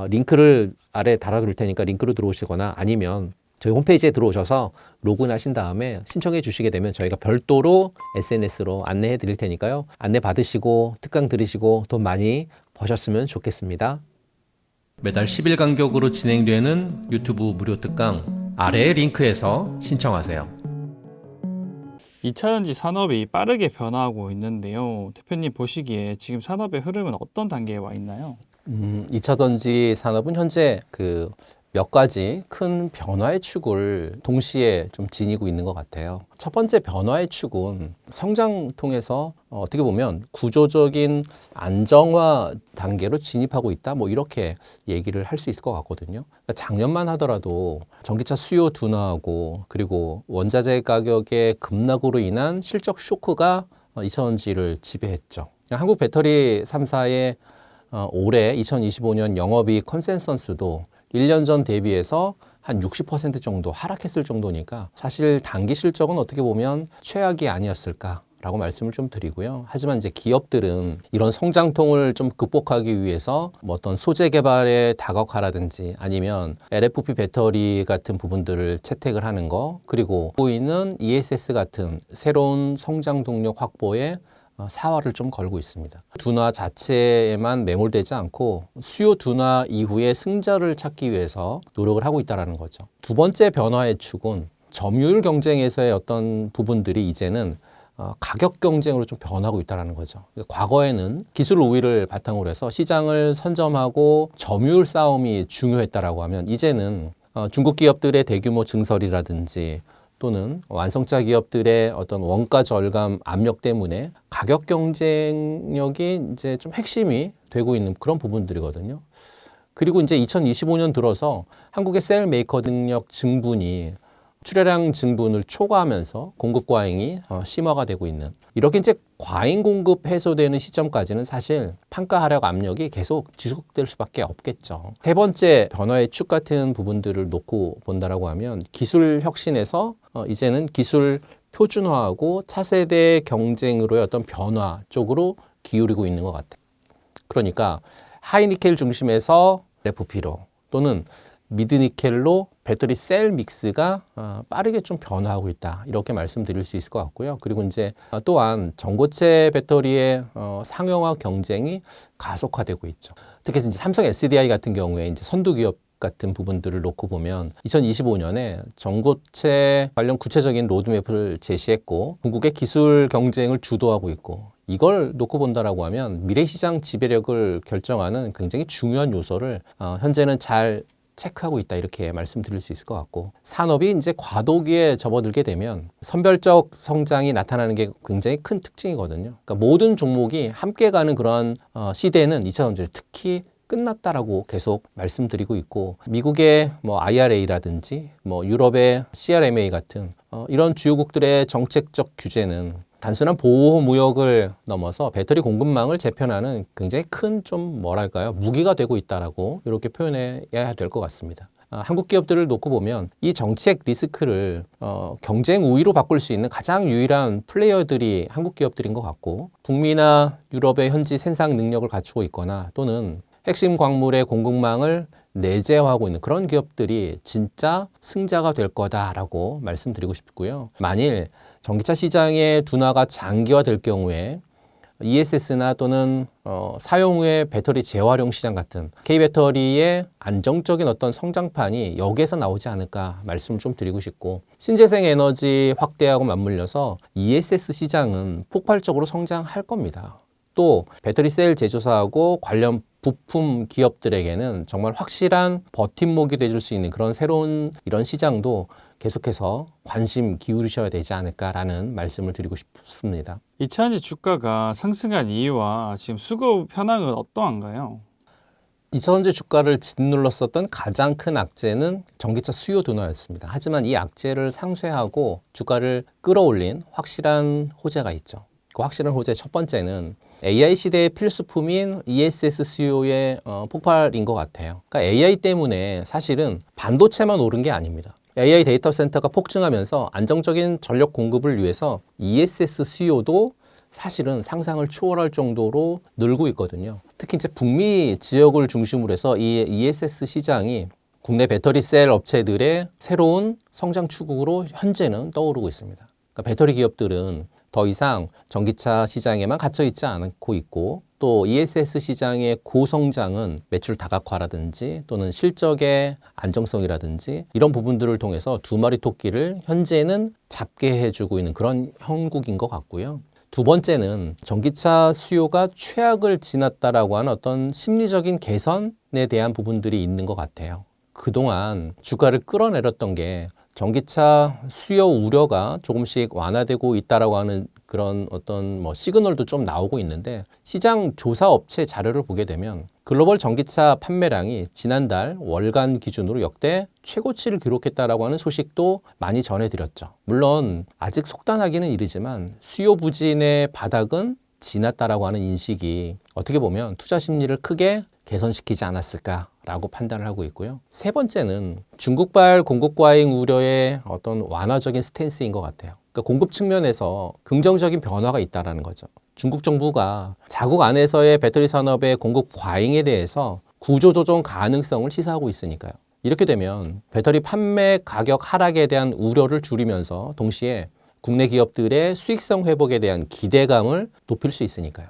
링크를 아래 달아둘 테니까 링크로 들어오시거나 아니면 저희 홈페이지에 들어오셔서 로그인하신 다음에 신청해 주시게 되면 저희가 별도로 SNS로 안내해 드릴 테니까요. 안내 받으시고 특강 들으시고 돈 많이 버셨으면 좋겠습니다. 매달 10일 간격으로 진행되는 유튜브 무료 특강 아래의 링크에서 신청하세요. 2차전지 산업이 빠르게 변화하고 있는데요. 대표님 보시기에 지금 산업의 흐름은 어떤 단계에 와 있나요? 2차 전지 산업은 현재 몇 가지 큰 변화의 축을 동시에 좀 지니고 있는 것 같아요. 첫 번째 변화의 축은 성장 통해서 어떻게 보면 구조적인 안정화 단계로 진입하고 있다. 이렇게 얘기를 할 수 있을 것 같거든요. 그러니까 작년만 하더라도 전기차 수요 둔화하고 그리고 원자재 가격의 급락으로 인한 실적 쇼크가 2차 전지를 지배했죠. 한국 배터리 3사의 올해 2025년 영업이익 컨센서스도 1년 전 대비해서 한 60% 정도 하락했을 정도니까 사실 단기 실적은 어떻게 보면 최악이 아니었을까라고 말씀을 좀 드리고요. 하지만 이제 기업들은 이런 성장통을 좀 극복하기 위해서 어떤 소재 개발의 다각화라든지 아니면 LFP 배터리 같은 부분들을 채택을 하는 거 그리고 보이는 ESS 같은 새로운 성장 동력 확보에 사활을 좀 걸고 있습니다. 둔화 자체에만 매몰되지 않고 수요 둔화 이후에 승자를 찾기 위해서 노력을 하고 있다는 거죠. 두 번째 변화의 축은 점유율 경쟁에서의 어떤 부분들이 이제는 가격 경쟁으로 좀 변하고 있다는 거죠. 과거에는 기술 우위를 바탕으로 해서 시장을 선점하고 점유율 싸움이 중요했다라고 하면 이제는 중국 기업들의 대규모 증설이라든지 또는 완성차 기업들의 어떤 원가 절감 압력 때문에 가격 경쟁력이 이제 좀 핵심이 되고 있는 그런 부분들이거든요. 그리고 이제 2025년 들어서 한국의 셀 메이커 능력 증분이 출하량 증분을 초과하면서 공급 과잉이 심화가 되고 있는, 이렇게 이제 과잉 공급 해소되는 시점까지는 사실 판가 하락 압력이 계속 지속될 수밖에 없겠죠. 세 번째 변화의 축 같은 부분들을 놓고 본다라고 하면 기술 혁신에서 이제는 기술 표준화하고 차세대 경쟁으로의 어떤 변화 쪽으로 기울이고 있는 것 같아요. 그러니까 하이니켈 중심에서 FP로 또는 미드니켈로 배터리 셀 믹스가 빠르게 좀 변화하고 있다, 이렇게 말씀드릴 수 있을 것 같고요. 그리고 이제 또한 전고체 배터리의 상용화 경쟁이 가속화되고 있죠. 특히 이제 삼성 SDI 같은 경우에 이제 선두 기업 같은 부분들을 놓고 보면 2025년에 전고체 관련 구체적인 로드맵을 제시했고 궁극의 기술 경쟁을 주도하고 있고, 이걸 놓고 본다라고 하면 미래 시장 지배력을 결정하는 굉장히 중요한 요소를 현재는 잘 체크하고 있다, 이렇게 말씀드릴 수 있을 것 같고, 산업이 이제 과도기에 접어들게 되면 선별적 성장이 나타나는 게 굉장히 큰 특징이거든요. 그러니까 모든 종목이 함께 가는 그런 시대는 2000년대 특히 끝났다라고 계속 말씀드리고 있고, 미국의 뭐 IRA라든지 뭐 유럽의 CRMA 같은 이런 주요국들의 정책적 규제는 단순한 보호 무역을 넘어서 배터리 공급망을 재편하는 굉장히 큰 좀 뭐랄까요, 무기가 되고 있다라고 이렇게 표현해야 될 것 같습니다. 한국 기업들을 놓고 보면 이 정책 리스크를 경쟁 우위로 바꿀 수 있는 가장 유일한 플레이어들이 한국 기업들인 것 같고, 북미나 유럽의 현지 생산 능력을 갖추고 있거나 또는 핵심 광물의 공급망을 내재화하고 있는 그런 기업들이 진짜 승자가 될 거다라고 말씀드리고 싶고요. 만일 전기차 시장의 둔화가 장기화될 경우에 ESS나 또는 사용 후의 배터리 재활용 시장 같은 K배터리의 안정적인 어떤 성장판이 여기에서 나오지 않을까 말씀을 좀 드리고 싶고, 신재생 에너지 확대하고 맞물려서 ESS 시장은 폭발적으로 성장할 겁니다. 또 배터리 셀 제조사하고 관련 부품 기업들에게는 정말 확실한 버팀목이 되줄 수 있는 그런 새로운 이런 시장도 계속해서 관심 기울이셔야 되지 않을까라는 말씀을 드리고 싶습니다. 이차전지 주가가 상승한 이유와 지금 수급 현황은 어떠한가요? 이차전지 주가를 짓눌렀었던 가장 큰 악재는 전기차 수요 둔화였습니다. 하지만 이 악재를 상쇄하고 주가를 끌어올린 확실한 호재가 있죠. 그 확실한 호재 첫 번째는 AI 시대의 필수품인 ESS 수요의 폭발인 것 같아요. 그러니까 AI 때문에 사실은 반도체만 오른 게 아닙니다. AI 데이터 센터가 폭증하면서 안정적인 전력 공급을 위해서 ESS 수요도 사실은 상상을 초월할 정도로 늘고 있거든요. 특히 이제 북미 지역을 중심으로 해서 이 ESS 시장이 국내 배터리 셀 업체들의 새로운 성장 추구로 현재는 떠오르고 있습니다. 그러니까 배터리 기업들은 더 이상 전기차 시장에만 갇혀 있지 않고 있고, 또 ESS 시장의 고성장은 매출 다각화라든지 또는 실적의 안정성이라든지 이런 부분들을 통해서 두 마리 토끼를 현재는 잡게 해주고 있는 그런 형국인 것 같고요. 두 번째는 전기차 수요가 최악을 지났다라고 하는 어떤 심리적인 개선에 대한 부분들이 있는 것 같아요. 그동안 주가를 끌어내렸던 게 전기차 수요 우려가 조금씩 완화되고 있다라고 하는 그런 어떤 시그널도 좀 나오고 있는데, 시장 조사 업체 자료를 보게 되면 글로벌 전기차 판매량이 지난달 월간 기준으로 역대 최고치를 기록했다라고 하는 소식도 많이 전해드렸죠. 물론 아직 속단하기는 이르지만 수요 부진의 바닥은 지났다라고 하는 인식이 어떻게 보면 투자 심리를 크게 개선시키지 않았을까라고 판단을 하고 있고요. 세 번째는 중국발 공급 과잉 우려의 어떤 완화적인 스탠스인 것 같아요. 그러니까 공급 측면에서 긍정적인 변화가 있다는 거죠. 중국 정부가 자국 안에서의 배터리 산업의 공급 과잉에 대해서 구조조정 가능성을 시사하고 있으니까요. 이렇게 되면 배터리 판매 가격 하락에 대한 우려를 줄이면서 동시에 국내 기업들의 수익성 회복에 대한 기대감을 높일 수 있으니까요.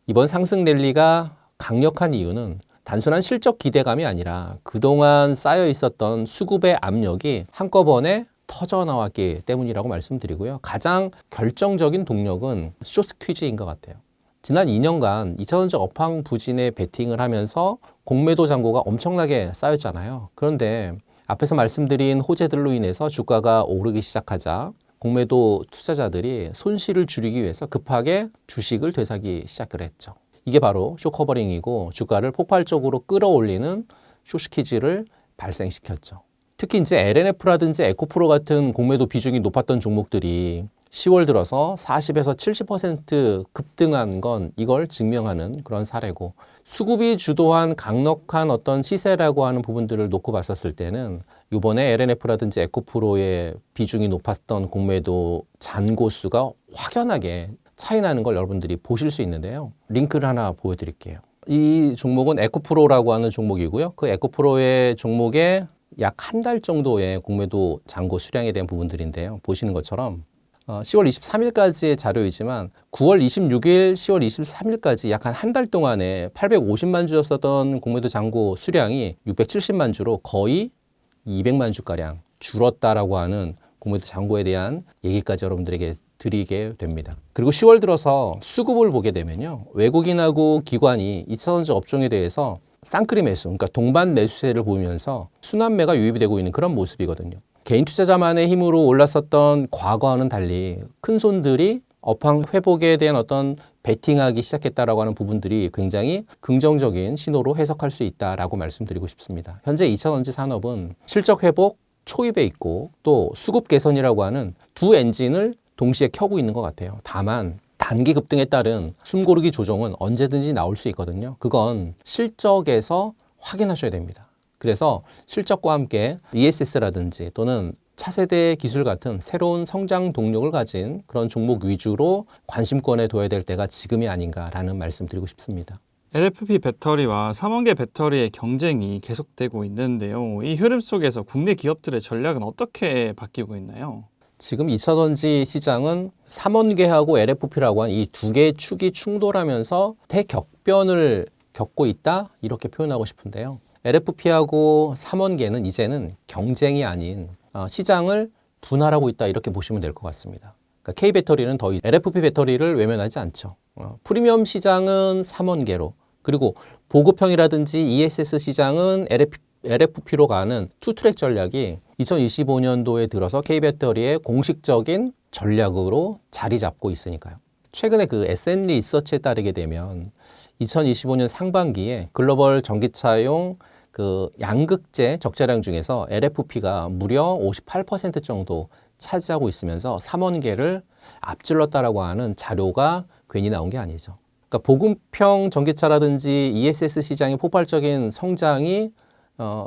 이번 상승 랠리가 강력한 이유는 단순한 실적 기대감이 아니라 그동안 쌓여 있었던 수급의 압력이 한꺼번에 터져 나왔기 때문이라고 말씀드리고요. 가장 결정적인 동력은 숏스퀴즈인 것 같아요. 지난 2년간 2차전지 업황 부진에 베팅을 하면서 공매도 잔고가 엄청나게 쌓였잖아요. 그런데 앞에서 말씀드린 호재들로 인해서 주가가 오르기 시작하자 공매도 투자자들이 손실을 줄이기 위해서 급하게 주식을 되사기 시작을 했죠. 이게 바로 숏커버링이고 주가를 폭발적으로 끌어올리는 숏스퀴즈를 발생시켰죠. 특히 이제 LNF라든지 에코프로 같은 공매도 비중이 높았던 종목들이 10월 들어서 40에서 70% 급등한 건 이걸 증명하는 그런 사례고, 수급이 주도한 강력한 어떤 시세라고 하는 부분들을 놓고 봤었을 때는 이번에 LNF라든지 에코프로의 비중이 높았던 공매도 잔고수가 확연하게 차이 나는 걸 여러분들이 보실 수 있는데요. 링크를 하나 보여드릴게요. 이 종목은 에코프로라고 하는 종목이고요. 그 에코프로의 종목에 약 한 달 정도의 공매도 잔고 수량에 대한 부분들인데요. 보시는 것처럼 10월 23일까지의 자료이지만 9월 26일, 10월 23일까지 약 한 달 동안에 850만 주였었던 공매도 잔고 수량이 670만 주로 거의 200만 주가량 줄었다라고 하는 공매도 잔고에 대한 얘기까지 여러분들에게 드리게 됩니다. 그리고 10월 들어서 수급을 보게 되면요. 외국인하고 기관이 2차전지 업종에 대해서 쌍끌이 매수, 그러니까 동반 매수세를 보이면서 순환매가 유입이 되고 있는 그런 모습이거든요. 개인 투자자만의 힘으로 올랐었던 과거와는 달리 큰 손들이 업황 회복에 대한 어떤 베팅하기 시작했다라고 하는 부분들이 굉장히 긍정적인 신호로 해석할 수 있다라고 말씀드리고 싶습니다. 현재 2차전지 산업은 실적 회복 초입에 있고 또 수급 개선이라고 하는 두 엔진을 동시에 켜고 있는 것 같아요. 다만 단기 급등에 따른 숨고르기 조정은 언제든지 나올 수 있거든요. 그건 실적에서 확인하셔야 됩니다. 그래서 실적과 함께 ESS라든지 또는 차세대 기술 같은 새로운 성장 동력을 가진 그런 종목 위주로 관심권에 둬야 될 때가 지금이 아닌가라는 말씀 드리고 싶습니다. LFP 배터리와 삼원계 배터리의 경쟁이 계속되고 있는데요. 이 흐름 속에서 국내 기업들의 전략은 어떻게 바뀌고 있나요? 지금 2차전지 시장은 3원계하고 LFP라고 한 이 두 개의 축이 충돌하면서 대격변을 겪고 있다, 이렇게 표현하고 싶은데요. LFP하고 3원계는 이제는 경쟁이 아닌 시장을 분할하고 있다, 이렇게 보시면 될 것 같습니다. 그러니까 K배터리는 더 LFP 배터리를 외면하지 않죠. 프리미엄 시장은 3원계로, 그리고 보급형이라든지 ESS 시장은 LFP로 가는 투트랙 전략이 2025년도에 들어서 K배터리의 공식적인 전략으로 자리 잡고 있으니까요. 최근에 그 SN 리서치에 따르게 되면 2025년 상반기에 글로벌 전기차용 그 양극재 적자량 중에서 LFP가 무려 58% 정도 차지하고 있으면서 3원계를 앞질렀다라고 하는 자료가 괜히 나온 게 아니죠. 그러니까 보급형 전기차라든지 ESS 시장의 폭발적인 성장이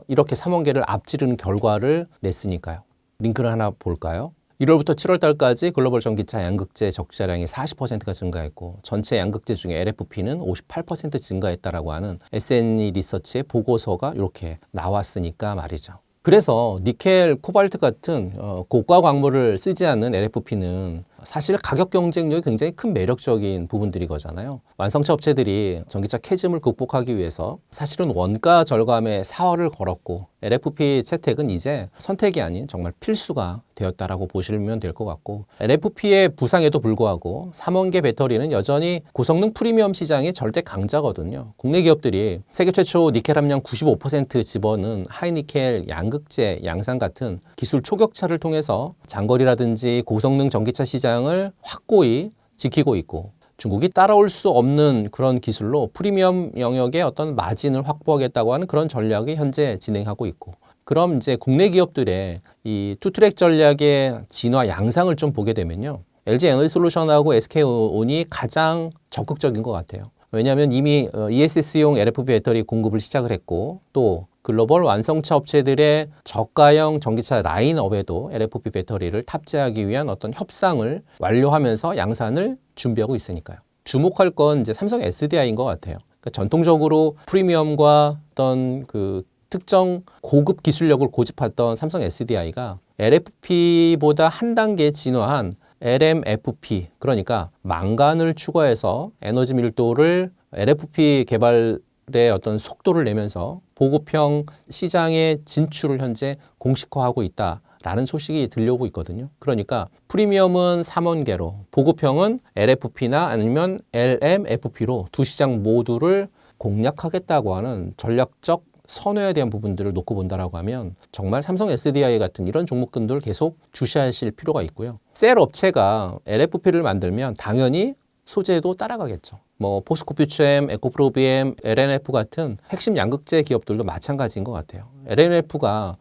이렇게 3원계를 앞지르는 결과를 냈으니까요. 링크를 하나 볼까요? 1월부터 7월 달까지 글로벌 전기차 양극재 적자량이 40%가 증가했고 전체 양극재 중에 LFP는 58% 증가했다라고 하는 SNE 리서치의 보고서가 이렇게 나왔으니까 말이죠. 그래서 니켈, 코발트 같은 고가 광물을 쓰지 않는 LFP는 사실 가격 경쟁력이 굉장히 큰 매력적인 부분들이 거잖아요. 완성차 업체들이 전기차 캐즘을 극복하기 위해서 사실은 원가 절감에 사활을 걸었고 LFP 채택은 이제 선택이 아닌 정말 필수가 되었다라고 보시면 될 것 같고, LFP의 부상에도 불구하고 3원계 배터리는 여전히 고성능 프리미엄 시장의 절대 강자거든요. 국내 기업들이 세계 최초 니켈 함량 95% 집어넣은 하이니켈 양극재 양산 같은 기술 초격차를 통해서 장거리라든지 고성능 전기차 시장을 확고히 지키고 있고, 중국이 따라올 수 없는 그런 기술로 프리미엄 영역의 어떤 마진을 확보하겠다고 하는 그런 전략이 현재 진행하고 있고, 그럼 이제 국내 기업들의 이 투트랙 전략의 진화 양상을 좀 보게 되면요. LG 에너지솔루션하고 SK온이 가장 적극적인 것 같아요. 왜냐하면 이미 ESS용 LFP 배터리 공급을 시작을 했고, 또 글로벌 완성차 업체들의 저가형 전기차 라인업에도 LFP 배터리를 탑재하기 위한 어떤 협상을 완료하면서 양산을 준비하고 있으니까요. 주목할 건 이제 삼성 SDI인 것 같아요. 그러니까 전통적으로 프리미엄과 어떤 그 특정 고급 기술력을 고집했던 삼성 SDI가 LFP보다 한 단계 진화한 LMFP, 그러니까 망간을 추가해서 에너지 밀도를 LFP 개발의 어떤 속도를 내면서 보급형 시장의 진출을 현재 공식화하고 있다. 라는 소식이 들려오고 있거든요. 그러니까 프리미엄은 3원계로, 보급형은 LFP나 아니면 LMFP로 두 시장 모두를 공략하겠다고 하는 전략적 선회에 대한 부분들을 놓고 본다라고 하면 정말 삼성 SDI 같은 이런 종목군들을 계속 주시하실 필요가 있고요. 셀 업체가 LFP를 만들면 당연히 소재도 따라가겠죠. 뭐 포스코퓨처엠, 에코프로비엠, LNF 같은 핵심 양극재 기업들도 마찬가지인 것 같아요. LNF가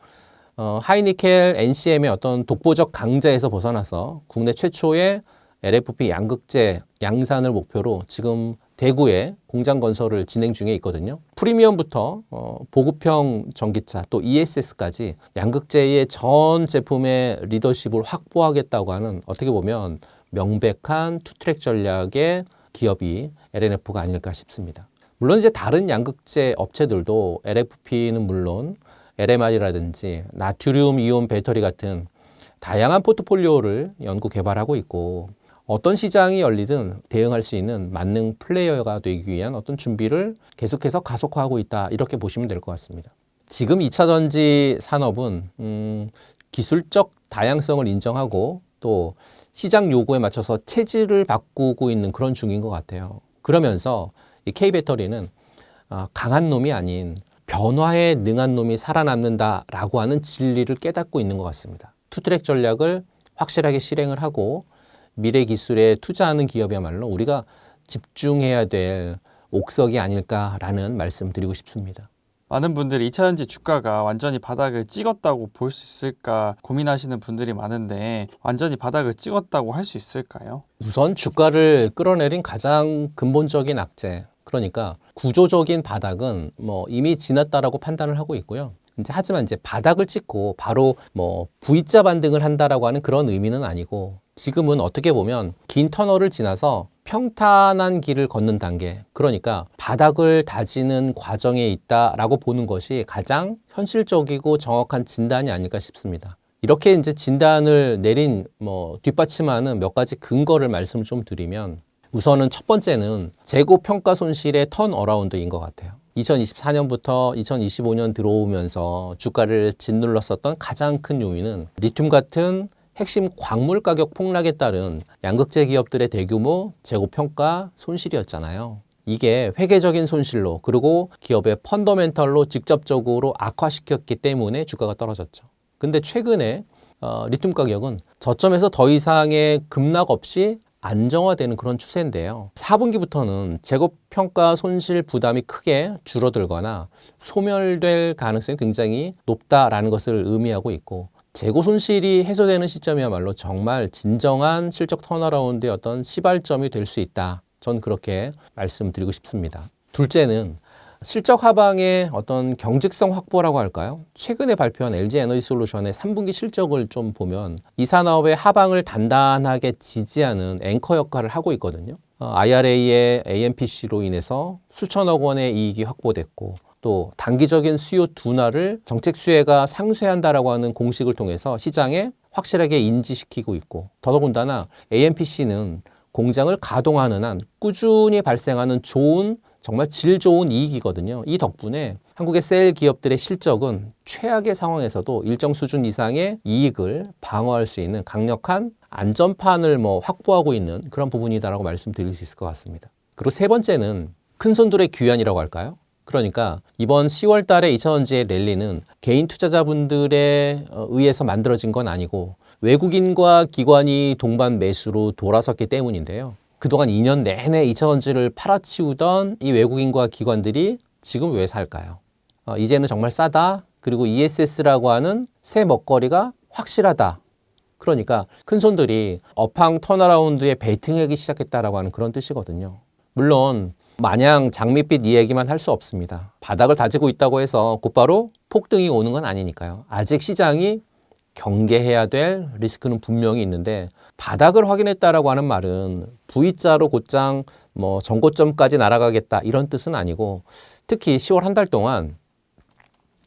하이니켈, NCM의 어떤 독보적 강자에서 벗어나서 국내 최초의 LFP 양극재 양산을 목표로 지금 대구에 공장 건설을 진행 중에 있거든요. 프리미엄부터 보급형 전기차 또 ESS까지 양극재의 전 제품의 리더십을 확보하겠다고 하는 어떻게 보면 명백한 투트랙 전략의 기업이 LNF가 아닐까 싶습니다. 물론 이제 다른 양극재 업체들도 LFP는 물론 LMR이라든지 나트륨 이온 배터리 같은 다양한 포트폴리오를 연구 개발하고 있고 어떤 시장이 열리든 대응할 수 있는 만능 플레이어가 되기 위한 어떤 준비를 계속해서 가속화하고 있다 이렇게 보시면 될 것 같습니다. 지금 2차 전지 산업은 기술적 다양성을 인정하고 또 시장 요구에 맞춰서 체질을 바꾸고 있는 그런 중인 것 같아요. 그러면서 이 K배터리는 강한 놈이 아닌 변화에 능한 놈이 살아남는다라고 하는 진리를 깨닫고 있는 것 같습니다. 투트랙 전략을 확실하게 실행을 하고 미래 기술에 투자하는 기업이야말로 우리가 집중해야 될 옥석이 아닐까라는 말씀 드리고 싶습니다. 많은 분들이 2차전지 주가가 완전히 바닥을 찍었다고 볼 수 있을까 고민하시는 분들이 많은데 완전히 바닥을 찍었다고 할 수 있을까요? 우선 주가를 끌어내린 가장 근본적인 악재, 그러니까 구조적인 바닥은 뭐 이미 지났다라고 판단을 하고 있고요. 하지만 이제 바닥을 찍고 바로 뭐 V자 반등을 한다라고 하는 그런 의미는 아니고 지금은 어떻게 보면 긴 터널을 지나서 평탄한 길을 걷는 단계, 그러니까 바닥을 다지는 과정에 있다라고 보는 것이 가장 현실적이고 정확한 진단이 아닐까 싶습니다. 이렇게 이제 진단을 내린 뒷받침하는 몇 가지 근거를 말씀을 좀 드리면 우선은 첫 번째는 재고 평가 손실의 턴어라운드인 것 같아요. 2024년부터 2025년 들어오면서 주가를 짓눌렀었던 가장 큰 요인은 리튬 같은 핵심 광물 가격 폭락에 따른 양극재 기업들의 대규모 재고 평가 손실이었잖아요. 이게 회계적인 손실로 그리고 기업의 펀더멘털로 직접적으로 악화시켰기 때문에 주가가 떨어졌죠. 근데 최근에 리튬 가격은 저점에서 더 이상의 급락 없이 안정화되는 그런 추세인데요. 4분기부터는 재고평가 손실 부담이 크게 줄어들거나 소멸될 가능성이 굉장히 높다라는 것을 의미하고 있고 재고 손실이 해소되는 시점이야말로 정말 진정한 실적 턴어라운드의 어떤 시발점이 될 수 있다. 전 그렇게 말씀드리고 싶습니다. 둘째는 실적 하방의 어떤 경직성 확보라고 할까요? 최근에 발표한 LG에너지솔루션의 3분기 실적을 좀 보면 이 산업의 하방을 단단하게 지지하는 앵커 역할을 하고 있거든요. IRA의 AMPC로 인해서 수천억 원의 이익이 확보됐고 또 단기적인 수요 둔화를 정책 수혜가 상쇄한다라고 하는 공식을 통해서 시장에 확실하게 인지시키고 있고 더더군다나 AMPC는 공장을 가동하는 한 꾸준히 발생하는 좋은 정말 질 좋은 이익이거든요. 이 덕분에 한국의 셀 기업들의 실적은 최악의 상황에서도 일정 수준 이상의 이익을 방어할 수 있는 강력한 안전판을 확보하고 있는 그런 부분이다라고 말씀드릴 수 있을 것 같습니다. 그리고 세 번째는 큰손들의 귀환이라고 할까요? 그러니까 이번 10월 달에 2차전지의 랠리는 개인 투자자분들에 의해서 만들어진 건 아니고 외국인과 기관이 동반 매수로 돌아섰기 때문인데요. 그동안 2년 내내 2차전지를 팔아치우던 이 외국인과 기관들이 지금 왜 살까요? 이제는 정말 싸다. 그리고 ESS라고 하는 새 먹거리가 확실하다. 그러니까 큰손들이 업황 턴어라운드에 베이팅하기 시작했다라고 하는 그런 뜻이거든요. 물론 마냥 장밋빛 이야기만 할 수 없습니다. 바닥을 다지고 있다고 해서 곧바로 폭등이 오는 건 아니니까요. 아직 시장이 경계해야 될 리스크는 분명히 있는데 바닥을 확인했다라고 하는 말은 V자로 곧장 전고점까지 날아가겠다 이런 뜻은 아니고 특히 10월 한 달 동안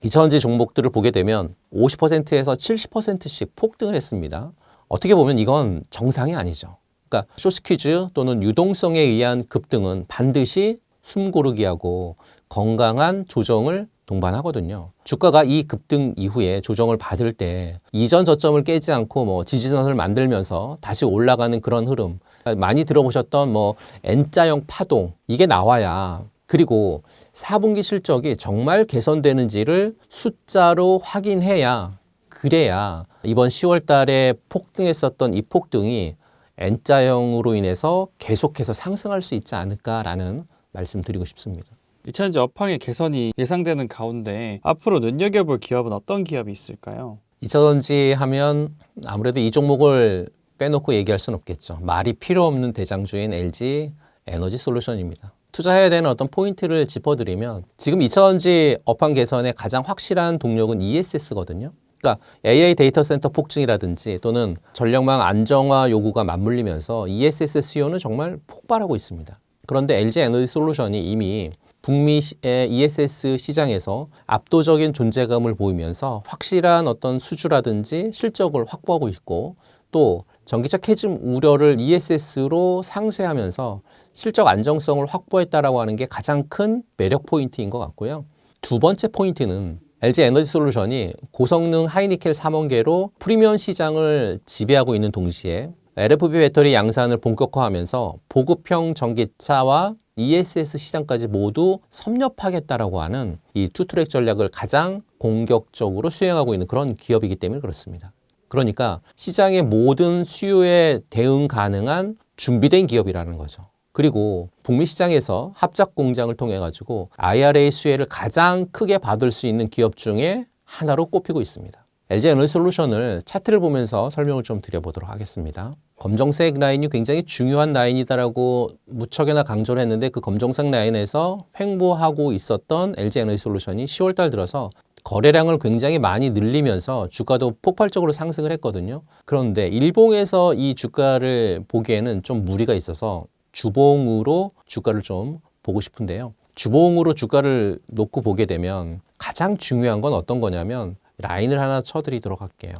2차전지 종목들을 보게 되면 50%에서 70%씩 폭등을 했습니다. 어떻게 보면 이건 정상이 아니죠. 그러니까 쇼스퀴즈 또는 유동성에 의한 급등은 반드시 숨고르기하고 건강한 조정을 동반하거든요. 주가가 이 급등 이후에 조정을 받을 때 이전 저점을 깨지 않고 뭐 지지선을 만들면서 다시 올라가는 그런 흐름, 많이 들어보셨던 뭐 N자형 파동, 이게 나와야, 그리고 4분기 실적이 정말 개선되는지를 숫자로 확인해야, 그래야 이번 10월 달에 폭등했었던 이 폭등이 N자형으로 인해서 계속해서 상승할 수 있지 않을까라는 말씀 드리고 싶습니다. 2차전지 업황의 개선이 예상되는 가운데 앞으로 눈여겨볼 기업은 어떤 기업이 있을까요? 2차전지 하면 아무래도 이 종목을 빼놓고 얘기할 수는 없겠죠. 말이 필요 없는 대장주인 LG 에너지 솔루션입니다. 투자해야 되는 어떤 포인트를 짚어드리면, 지금 2차전지 업황 개선의 가장 확실한 동력은 ESS거든요. 그러니까 AI 데이터 센터 폭증이라든지 또는 전력망 안정화 요구가 맞물리면서 ESS 수요는 정말 폭발하고 있습니다. 그런데 LG 에너지 솔루션이 이미 북미의 ESS 시장에서 압도적인 존재감을 보이면서 확실한 어떤 수주라든지 실적을 확보하고 있고, 또 전기차 캐즘 우려를 ESS로 상쇄하면서 실적 안정성을 확보했다라고 하는 게 가장 큰 매력 포인트인 것 같고요. 두 번째 포인트는 LG 에너지 솔루션이 고성능 하이니켈 3원계로 프리미엄 시장을 지배하고 있는 동시에 LFP 배터리 양산을 본격화하면서 보급형 전기차와 ESS 시장까지 모두 섭렵하겠다라고 하는 이 투트랙 전략을 가장 공격적으로 수행하고 있는 그런 기업이기 때문에 그렇습니다. 그러니까 시장의 모든 수요에 대응 가능한 준비된 기업이라는 거죠. 그리고 북미 시장에서 합작 공장을 통해 가지고 IRA 수혜를 가장 크게 받을 수 있는 기업 중에 하나로 꼽히고 있습니다. LG 에너지 솔루션을 차트를 보면서 설명을 좀 드려보도록 하겠습니다. 검정색 라인이 굉장히 중요한 라인이다라고 무척이나 강조를 했는데, 그 검정색 라인에서 횡보하고 있었던 LG 에너지 솔루션이 10월 달 들어서 거래량을 굉장히 많이 늘리면서 주가도 폭발적으로 상승을 했거든요. 그런데 일봉에서 이 주가를 보기에는 좀 무리가 있어서 주봉으로 주가를 좀 보고 싶은데요. 주봉으로 주가를 놓고 보게 되면 가장 중요한 건 어떤 거냐면, 라인을 하나 쳐드리도록 할게요.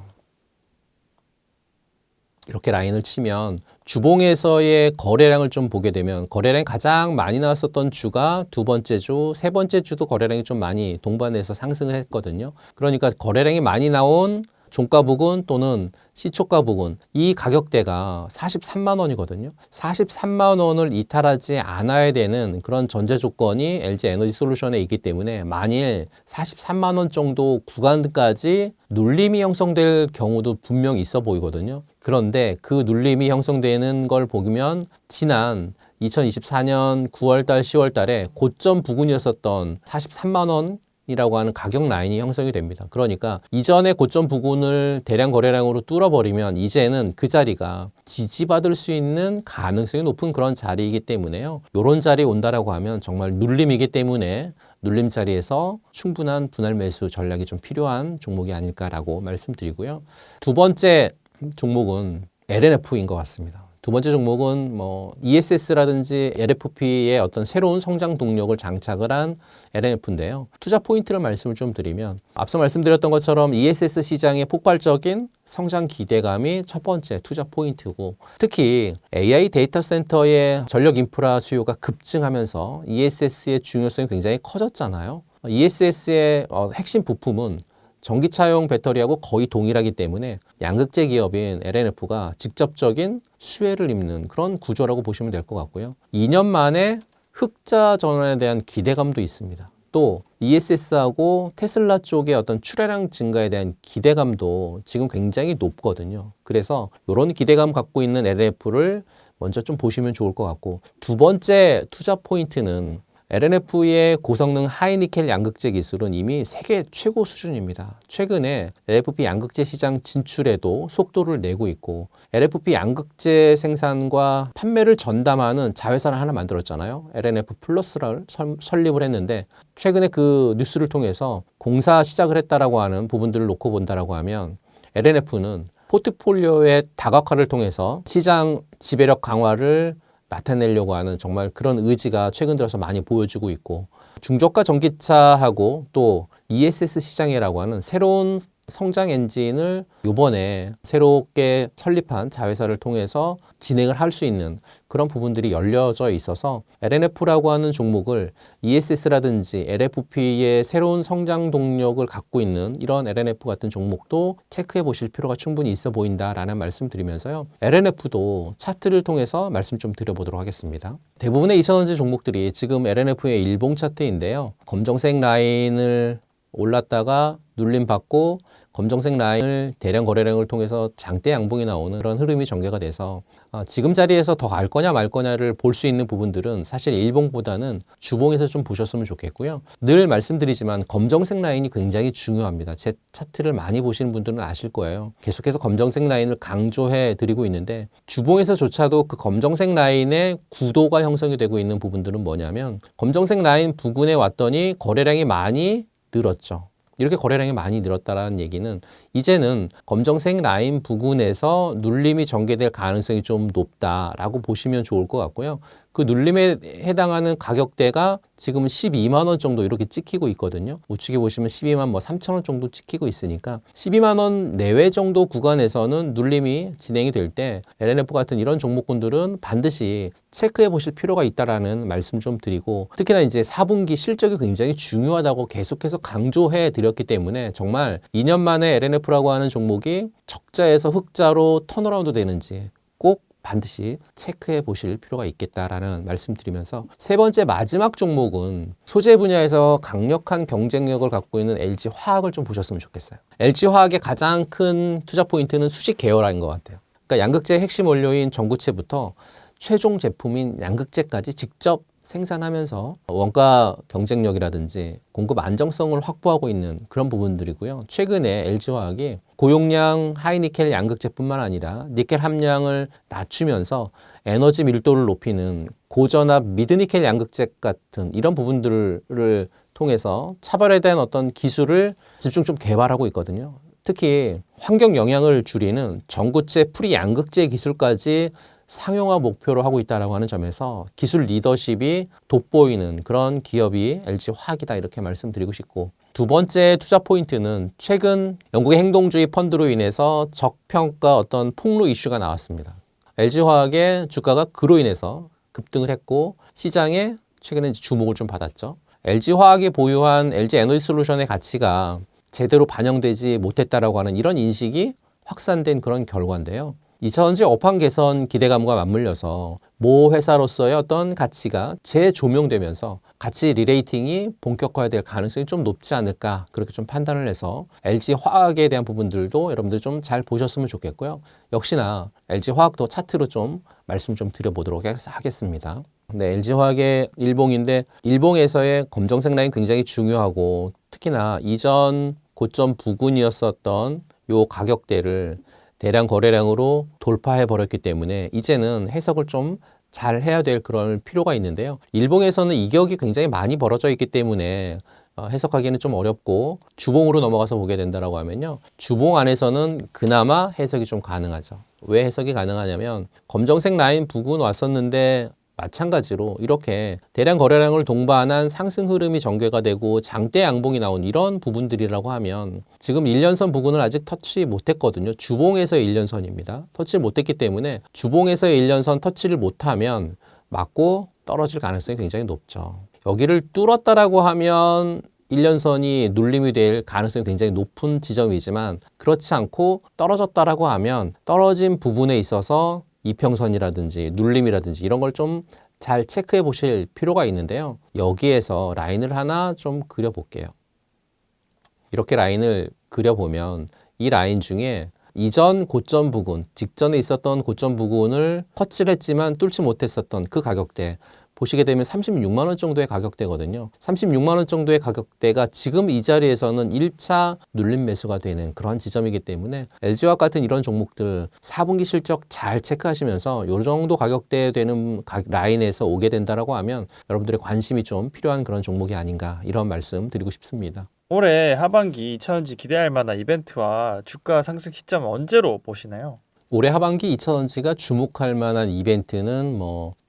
이렇게 라인을 치면 주봉에서의 거래량을 좀 보게 되면, 거래량이 가장 많이 나왔었던 주가 두 번째 주, 세 번째 주도 거래량이 좀 많이 동반해서 상승을 했거든요. 그러니까 거래량이 많이 나온 종가 부근 또는 시초가 부근, 이 가격대가 43만 원이거든요. 43만 원을 이탈하지 않아야 되는 그런 전제 조건이 LG 에너지 솔루션에 있기 때문에, 만일 43만 원 정도 구간까지 눌림이 형성될 경우도 분명히 있어 보이거든요. 그런데 그 눌림이 형성되는 걸 보면 지난 2024년 9월 달, 10월 달에 고점 부근이었었던 43만 원 이라고 하는 가격 라인이 형성이 됩니다. 그러니까 이전의 고점 부근을 대량 거래량으로 뚫어버리면 이제는 그 자리가 지지받을 수 있는 가능성이 높은 그런 자리이기 때문에요. 이런 자리에 온다라고 하면 정말 눌림이기 때문에 눌림 자리에서 충분한 분할 매수 전략이 좀 필요한 종목이 아닐까라고 말씀드리고요. 두 번째 종목은 LNF인 것 같습니다. 두 번째 종목은 뭐 ESS라든지 LFP의 어떤 새로운 성장 동력을 장착을 한 LNF인데요. 투자 포인트를 말씀을 좀 드리면, 앞서 말씀드렸던 것처럼 ESS 시장의 폭발적인 성장 기대감이 첫 번째 투자 포인트고, 특히 AI 데이터 센터의 전력 인프라 수요가 급증하면서 ESS의 중요성이 굉장히 커졌잖아요. ESS의 핵심 부품은 전기차용 배터리하고 거의 동일하기 때문에 양극재 기업인 LNF가 직접적인 수혜를 입는 그런 구조라고 보시면 될 것 같고요. 2년 만에 흑자 전환에 대한 기대감도 있습니다. 또 ESS하고 테슬라 쪽의 어떤 출하량 증가에 대한 기대감도 지금 굉장히 높거든요. 그래서 이런 기대감 갖고 있는 LNF를 먼저 좀 보시면 좋을 것 같고, 두 번째 투자 포인트는 LNF의 고성능 하이니켈 양극재 기술은 이미 세계 최고 수준입니다. 최근에 LFP 양극재 시장 진출에도 속도를 내고 있고, LFP 양극재 생산과 판매를 전담하는 자회사를 하나 만들었잖아요. LNF 플러스를 설립을 했는데, 최근에 그 뉴스를 통해서 공사 시작을 했다라고 하는 부분들을 놓고 본다라고 하면, LNF는 포트폴리오의 다각화를 통해서 시장 지배력 강화를 나타내려고 하는 정말 그런 의지가 최근 들어서 많이 보여지고 있고, 중저가 전기차하고 또 ESS 시장이라고 하는 새로운 성장 엔진을 이번에 새롭게 설립한 자회사를 통해서 진행을 할 수 있는 그런 부분들이 열려져 있어서 LNF라고 하는 종목을 ESS라든지 LFP의 새로운 성장 동력을 갖고 있는 이런 LNF 같은 종목도 체크해 보실 필요가 충분히 있어 보인다라는 말씀 드리면서요. LNF도 차트를 통해서 말씀 좀 드려보도록 하겠습니다. 대부분의 2000원지 종목들이 지금 LNF의 일봉 차트인데요. 검정색 라인을 올랐다가 눌림 받고 검정색 라인을 대량 거래량을 통해서 장대 양봉이 나오는 그런 흐름이 전개가 돼서 지금 자리에서 더 갈 거냐 말 거냐를 볼 수 있는 부분들은 사실 일봉보다는 주봉에서 좀 보셨으면 좋겠고요. 늘 말씀드리지만 검정색 라인이 굉장히 중요합니다. 제 차트를 많이 보시는 분들은 아실 거예요. 계속해서 검정색 라인을 강조해 드리고 있는데 주봉에서조차도 그 검정색 라인의 구도가 형성이 되고 있는 부분들은 뭐냐면 검정색 라인 부근에 왔더니 거래량이 많이 늘었죠. 이렇게 거래량이 많이 늘었다는 얘기는 이제는 검정색 라인 부근에서 눌림이 전개될 가능성이 좀 높다라고 보시면 좋을 것 같고요. 그 눌림에 해당하는 가격대가 지금 12만 원 정도 이렇게 찍히고 있거든요. 우측에 보시면 12만 3천 원 정도 찍히고 있으니까 12만 원 내외 정도 구간에서는 눌림이 진행이 될 때 LNF 같은 이런 종목군들은 반드시 체크해 보실 필요가 있다라는 말씀 좀 드리고 특히나 이제 4분기 실적이 굉장히 중요하다고 계속해서 강조해 드렸기 때문에 정말 2년 만에 LNF라고 하는 종목이 적자에서 흑자로 턴어라운드 되는지 꼭 반드시 체크해 보실 필요가 있겠다라는 말씀드리면서 세 번째 마지막 종목은 소재 분야에서 강력한 경쟁력을 갖고 있는 LG화학을 좀 보셨으면 좋겠어요. LG화학의 가장 큰 투자 포인트는 수직 계열화인 것 같아요. 그러니까 양극재 핵심 원료인 전구체부터 최종 제품인 양극재까지 직접 생산하면서 원가 경쟁력이라든지 공급 안정성을 확보하고 있는 그런 부분들이고요. 최근에 LG화학이 고용량 하이니켈 양극재뿐만 아니라 니켈 함량을 낮추면서 에너지 밀도를 높이는 고전압 미드니켈 양극재 같은 이런 부분들을 통해서 차별에 대한 어떤 기술을 집중 좀 개발하고 있거든요. 특히 환경 영향을 줄이는 전구체 프리 양극재 기술까지 상용화 목표로 하고 있다고 하는 점에서 기술 리더십이 돋보이는 그런 기업이 LG화학이다 이렇게 말씀드리고 싶고 두 번째 투자 포인트는 최근 영국의 행동주의 펀드로 인해서 적평가 어떤 폭로 이슈가 나왔습니다. LG화학의 주가가 그로 인해서 급등을 했고 시장에 최근에 주목을 좀 받았죠. LG화학이 보유한 LG에너지솔루션의 가치가 제대로 반영되지 못했다라고 하는 이런 인식이 확산된 그런 결과인데요. 2000원지 업황 개선 기대감과 맞물려서 모 회사로서의 어떤 가치가 재조명되면서 가치 리레이팅이 본격화될 가능성이 좀 높지 않을까 그렇게 좀 판단을 해서 LG화학에 대한 부분들도 여러분들 좀 잘 보셨으면 좋겠고요. 역시나 LG화학도 차트로 좀 말씀 좀 드려보도록 하겠습니다. 네, LG화학의 일봉인데 일봉에서의 검정색 라인 굉장히 중요하고 특히나 이전 고점 부근이었었던 요 가격대를 대량 거래량으로 돌파해 버렸기 때문에 이제는 해석을 좀 잘 해야 될 그런 필요가 있는데요. 일봉에서는 이격이 굉장히 많이 벌어져 있기 때문에 해석하기는 좀 어렵고 주봉으로 넘어가서 보게 된다고 하면요. 주봉 안에서는 그나마 해석이 좀 가능하죠. 왜 해석이 가능하냐면 검정색 라인 부근 왔었는데 마찬가지로 이렇게 대량 거래량을 동반한 상승 흐름이 전개가 되고 장대 양봉이 나온 이런 부분들이라고 하면 지금 1년선 부근을 아직 터치 못했거든요. 주봉에서의 1년선입니다. 터치 못했기 때문에 주봉에서의 1년선 터치를 못하면 맞고 떨어질 가능성이 굉장히 높죠. 여기를 뚫었다라고 하면 1년선이 눌림이 될 가능성이 굉장히 높은 지점이지만 그렇지 않고 떨어졌다라고 하면 떨어진 부분에 있어서 이평선이라든지 눌림이라든지 이런 걸 좀 잘 체크해 보실 필요가 있는데요. 여기에서 라인을 하나 좀 그려볼게요. 이렇게 라인을 그려보면 이 라인 중에 이전 고점 부근, 직전에 있었던 고점 부근을 터치를 했지만 뚫지 못했었던 그 가격대 보시게 되면 36만 원 정도의 가격대거든요. 36만 원 정도의 가격대가 지금 이 자리에서는 1차 눌림 매수가 되는 그런 지점이기 때문에 LG화학 같은 이런 종목들 4분기 실적 잘 체크하시면서 이 정도 가격대 되는 라인에서 오게 된다라고 하면 여러분들의 관심이 좀 필요한 그런 종목이 아닌가 이런 말씀 드리고 싶습니다. 올해 하반기 2차전지 기대할 만한 이벤트와 주가 상승 시점 언제로 보시나요? 올해 하반기 2차전지가 주목할 만한 이벤트는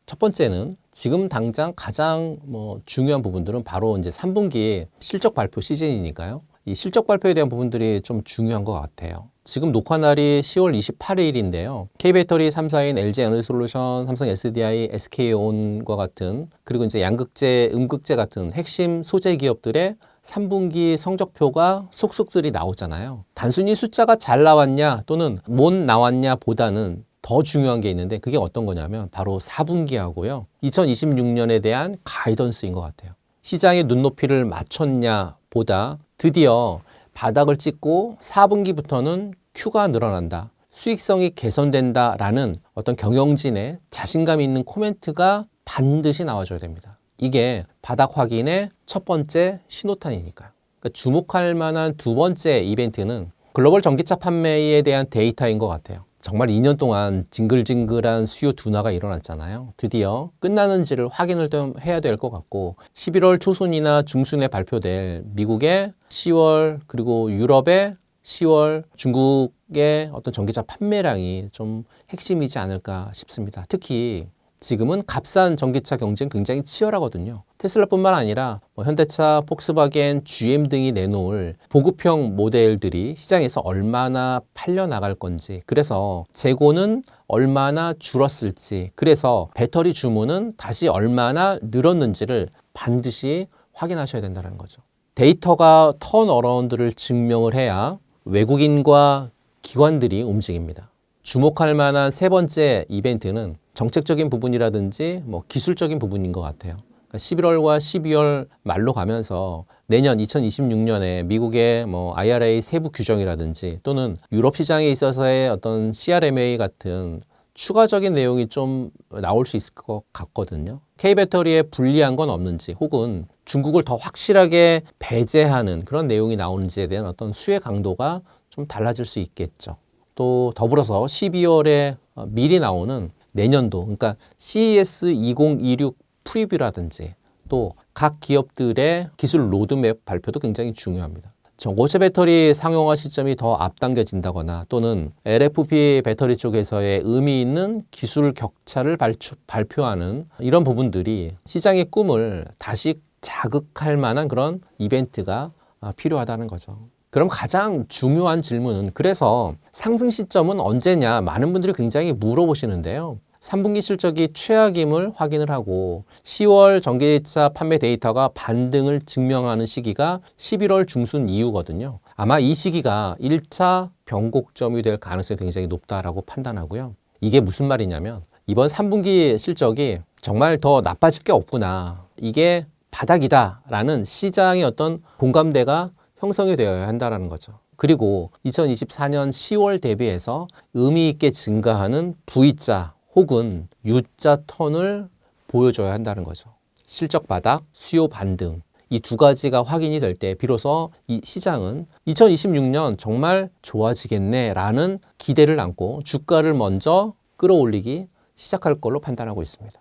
첫 번째는 지금 당장 가장 중요한 부분들은 바로 이제 3분기 실적 발표 시즌이니까요. 이 실적 발표에 대한 부분들이 좀 중요한 것 같아요. 지금 녹화 날이 10월 28일인데요. K배터리 3사인 LG에너지솔루션, 삼성 SDI, SK온과 같은 그리고 이제 양극재, 음극재 같은 핵심 소재 기업들의 3분기 성적표가 속속들이 나오잖아요. 단순히 숫자가 잘 나왔냐 또는 못 나왔냐 보다는 더 중요한 게 있는데 그게 어떤 거냐면 바로 4분기하고요. 2026년에 대한 가이던스인 것 같아요. 시장의 눈높이를 맞췄냐 보다 드디어 바닥을 찍고 4분기부터는 Q가 늘어난다. 수익성이 개선된다라는 어떤 경영진의 자신감 있는 코멘트가 반드시 나와줘야 됩니다. 이게 바닥 확인의 첫 번째 신호탄이니까요. 그러니까 주목할 만한 두 번째 이벤트는 글로벌 전기차 판매에 대한 데이터인 것 같아요. 정말 2년 동안 징글징글한 수요 둔화가 일어났잖아요. 드디어 끝나는지를 확인을 좀 해야 될 것 같고 11월 초순이나 중순에 발표될 미국의 10월 그리고 유럽의 10월 중국의 어떤 전기차 판매량이 좀 핵심이지 않을까 싶습니다. 특히 지금은 값싼 전기차 경쟁 굉장히 치열하거든요. 테슬라뿐만 아니라 현대차, 폭스바겐, GM 등이 내놓을 보급형 모델들이 시장에서 얼마나 팔려나갈 건지, 그래서 재고는 얼마나 줄었을지, 그래서 배터리 주문은 다시 얼마나 늘었는지를 반드시 확인하셔야 된다는 거죠. 데이터가 턴어라운드를 증명을 해야 외국인과 기관들이 움직입니다. 주목할 만한 세 번째 이벤트는 정책적인 부분이라든지 기술적인 부분인 것 같아요. 그러니까 11월과 12월 말로 가면서 내년 2026년에 미국의 IRA 세부 규정이라든지 또는 유럽 시장에 있어서의 어떤 CRMA 같은 추가적인 내용이 좀 나올 수 있을 것 같거든요. K배터리에 불리한 건 없는지 혹은 중국을 더 확실하게 배제하는 그런 내용이 나오는지에 대한 어떤 수혜 강도가 좀 달라질 수 있겠죠. 또 더불어서 12월에 미리 나오는 내년도, 그러니까 CES 2026 프리뷰라든지 또 각 기업들의 기술 로드맵 발표도 굉장히 중요합니다. 전고체 배터리 상용화 시점이 더 앞당겨진다거나 또는 LFP 배터리 쪽에서의 의미 있는 기술 격차를 발표하는 이런 부분들이 시장의 꿈을 다시 자극할 만한 그런 이벤트가 필요하다는 거죠. 그럼 가장 중요한 질문은 그래서 상승 시점은 언제냐 많은 분들이 굉장히 물어보시는데요. 3분기 실적이 최악임을 확인을 하고 10월 전기차 판매 데이터가 반등을 증명하는 시기가 11월 중순 이후거든요. 아마 이 시기가 1차 변곡점이 될 가능성이 굉장히 높다라고 판단하고요. 이게 무슨 말이냐면 이번 3분기 실적이 정말 더 나빠질 게 없구나. 이게 바닥이다라는 시장의 어떤 공감대가 형성이 되어야 한다는 거죠. 그리고 2024년 10월 대비해서 의미 있게 증가하는 V자 혹은 U자 턴을 보여줘야 한다는 거죠. 실적 바닥, 수요 반등 이 두 가지가 확인이 될 때 비로소 이 시장은 2026년 정말 좋아지겠네라는 기대를 안고 주가를 먼저 끌어올리기 시작할 걸로 판단하고 있습니다.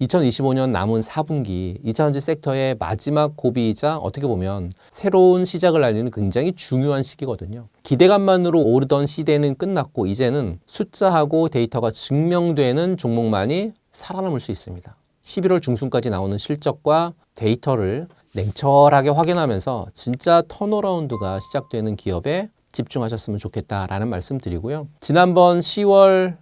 2025년 남은 4분기 2차전지 섹터의 마지막 고비이자 어떻게 보면 새로운 시작을 알리는 굉장히 중요한 시기거든요. 기대감만으로 오르던 시대는 끝났고 이제는 숫자하고 데이터가 증명되는 종목만이 살아남을 수 있습니다. 11월 중순까지 나오는 실적과 데이터를 냉철하게 확인하면서 진짜 턴어라운드가 시작되는 기업에 집중하셨으면 좋겠다라는 말씀 드리고요. 지난번 10월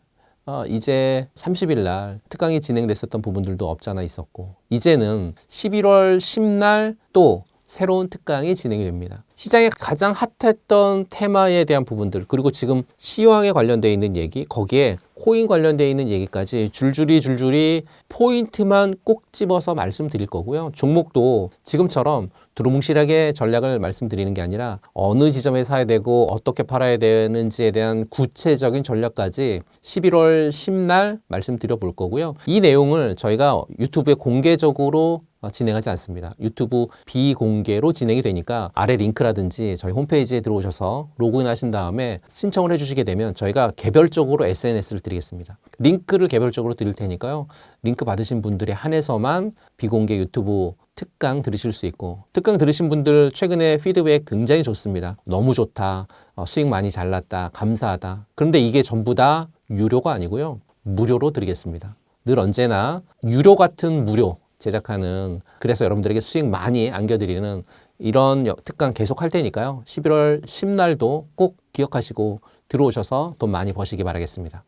이제 30일 날 특강이 진행됐었던 부분들도 없잖아 있었고 이제는 11월 10날 또 새로운 특강이 진행이 됩니다. 시장에 가장 핫했던 테마에 대한 부분들 그리고 지금 시황에 관련되어 있는 얘기 거기에 코인 관련되어 있는 얘기까지 줄줄이 포인트만 꼭 집어서 말씀드릴 거고요. 종목도 지금처럼 두루뭉실하게 전략을 말씀드리는 게 아니라 어느 지점에 사야 되고 어떻게 팔아야 되는지에 대한 구체적인 전략까지 11월 10날 말씀드려 볼 거고요. 이 내용을 저희가 유튜브에 공개적으로 진행하지 않습니다. 유튜브 비공개로 진행이 되니까 아래 링크라든지 저희 홈페이지에 들어오셔서 로그인 하신 다음에 신청을 해주시게 되면 저희가 개별적으로 SNS를 드리겠습니다. 링크를 개별적으로 드릴 테니까요. 링크 받으신 분들에 한해서만 비공개 유튜브 특강 들으실 수 있고 특강 들으신 분들 최근에 피드백 굉장히 좋습니다. 너무 좋다. 수익 많이 잘 났다. 감사하다. 그런데 이게 전부 다 유료가 아니고요. 무료로 드리겠습니다. 늘 언제나 유료 같은 무료 제작하는 그래서 여러분들에게 수익 많이 안겨드리는 이런 특강 계속 할 테니까요. 11월 10날도 꼭 기억하시고 들어오셔서 돈 많이 버시기 바라겠습니다.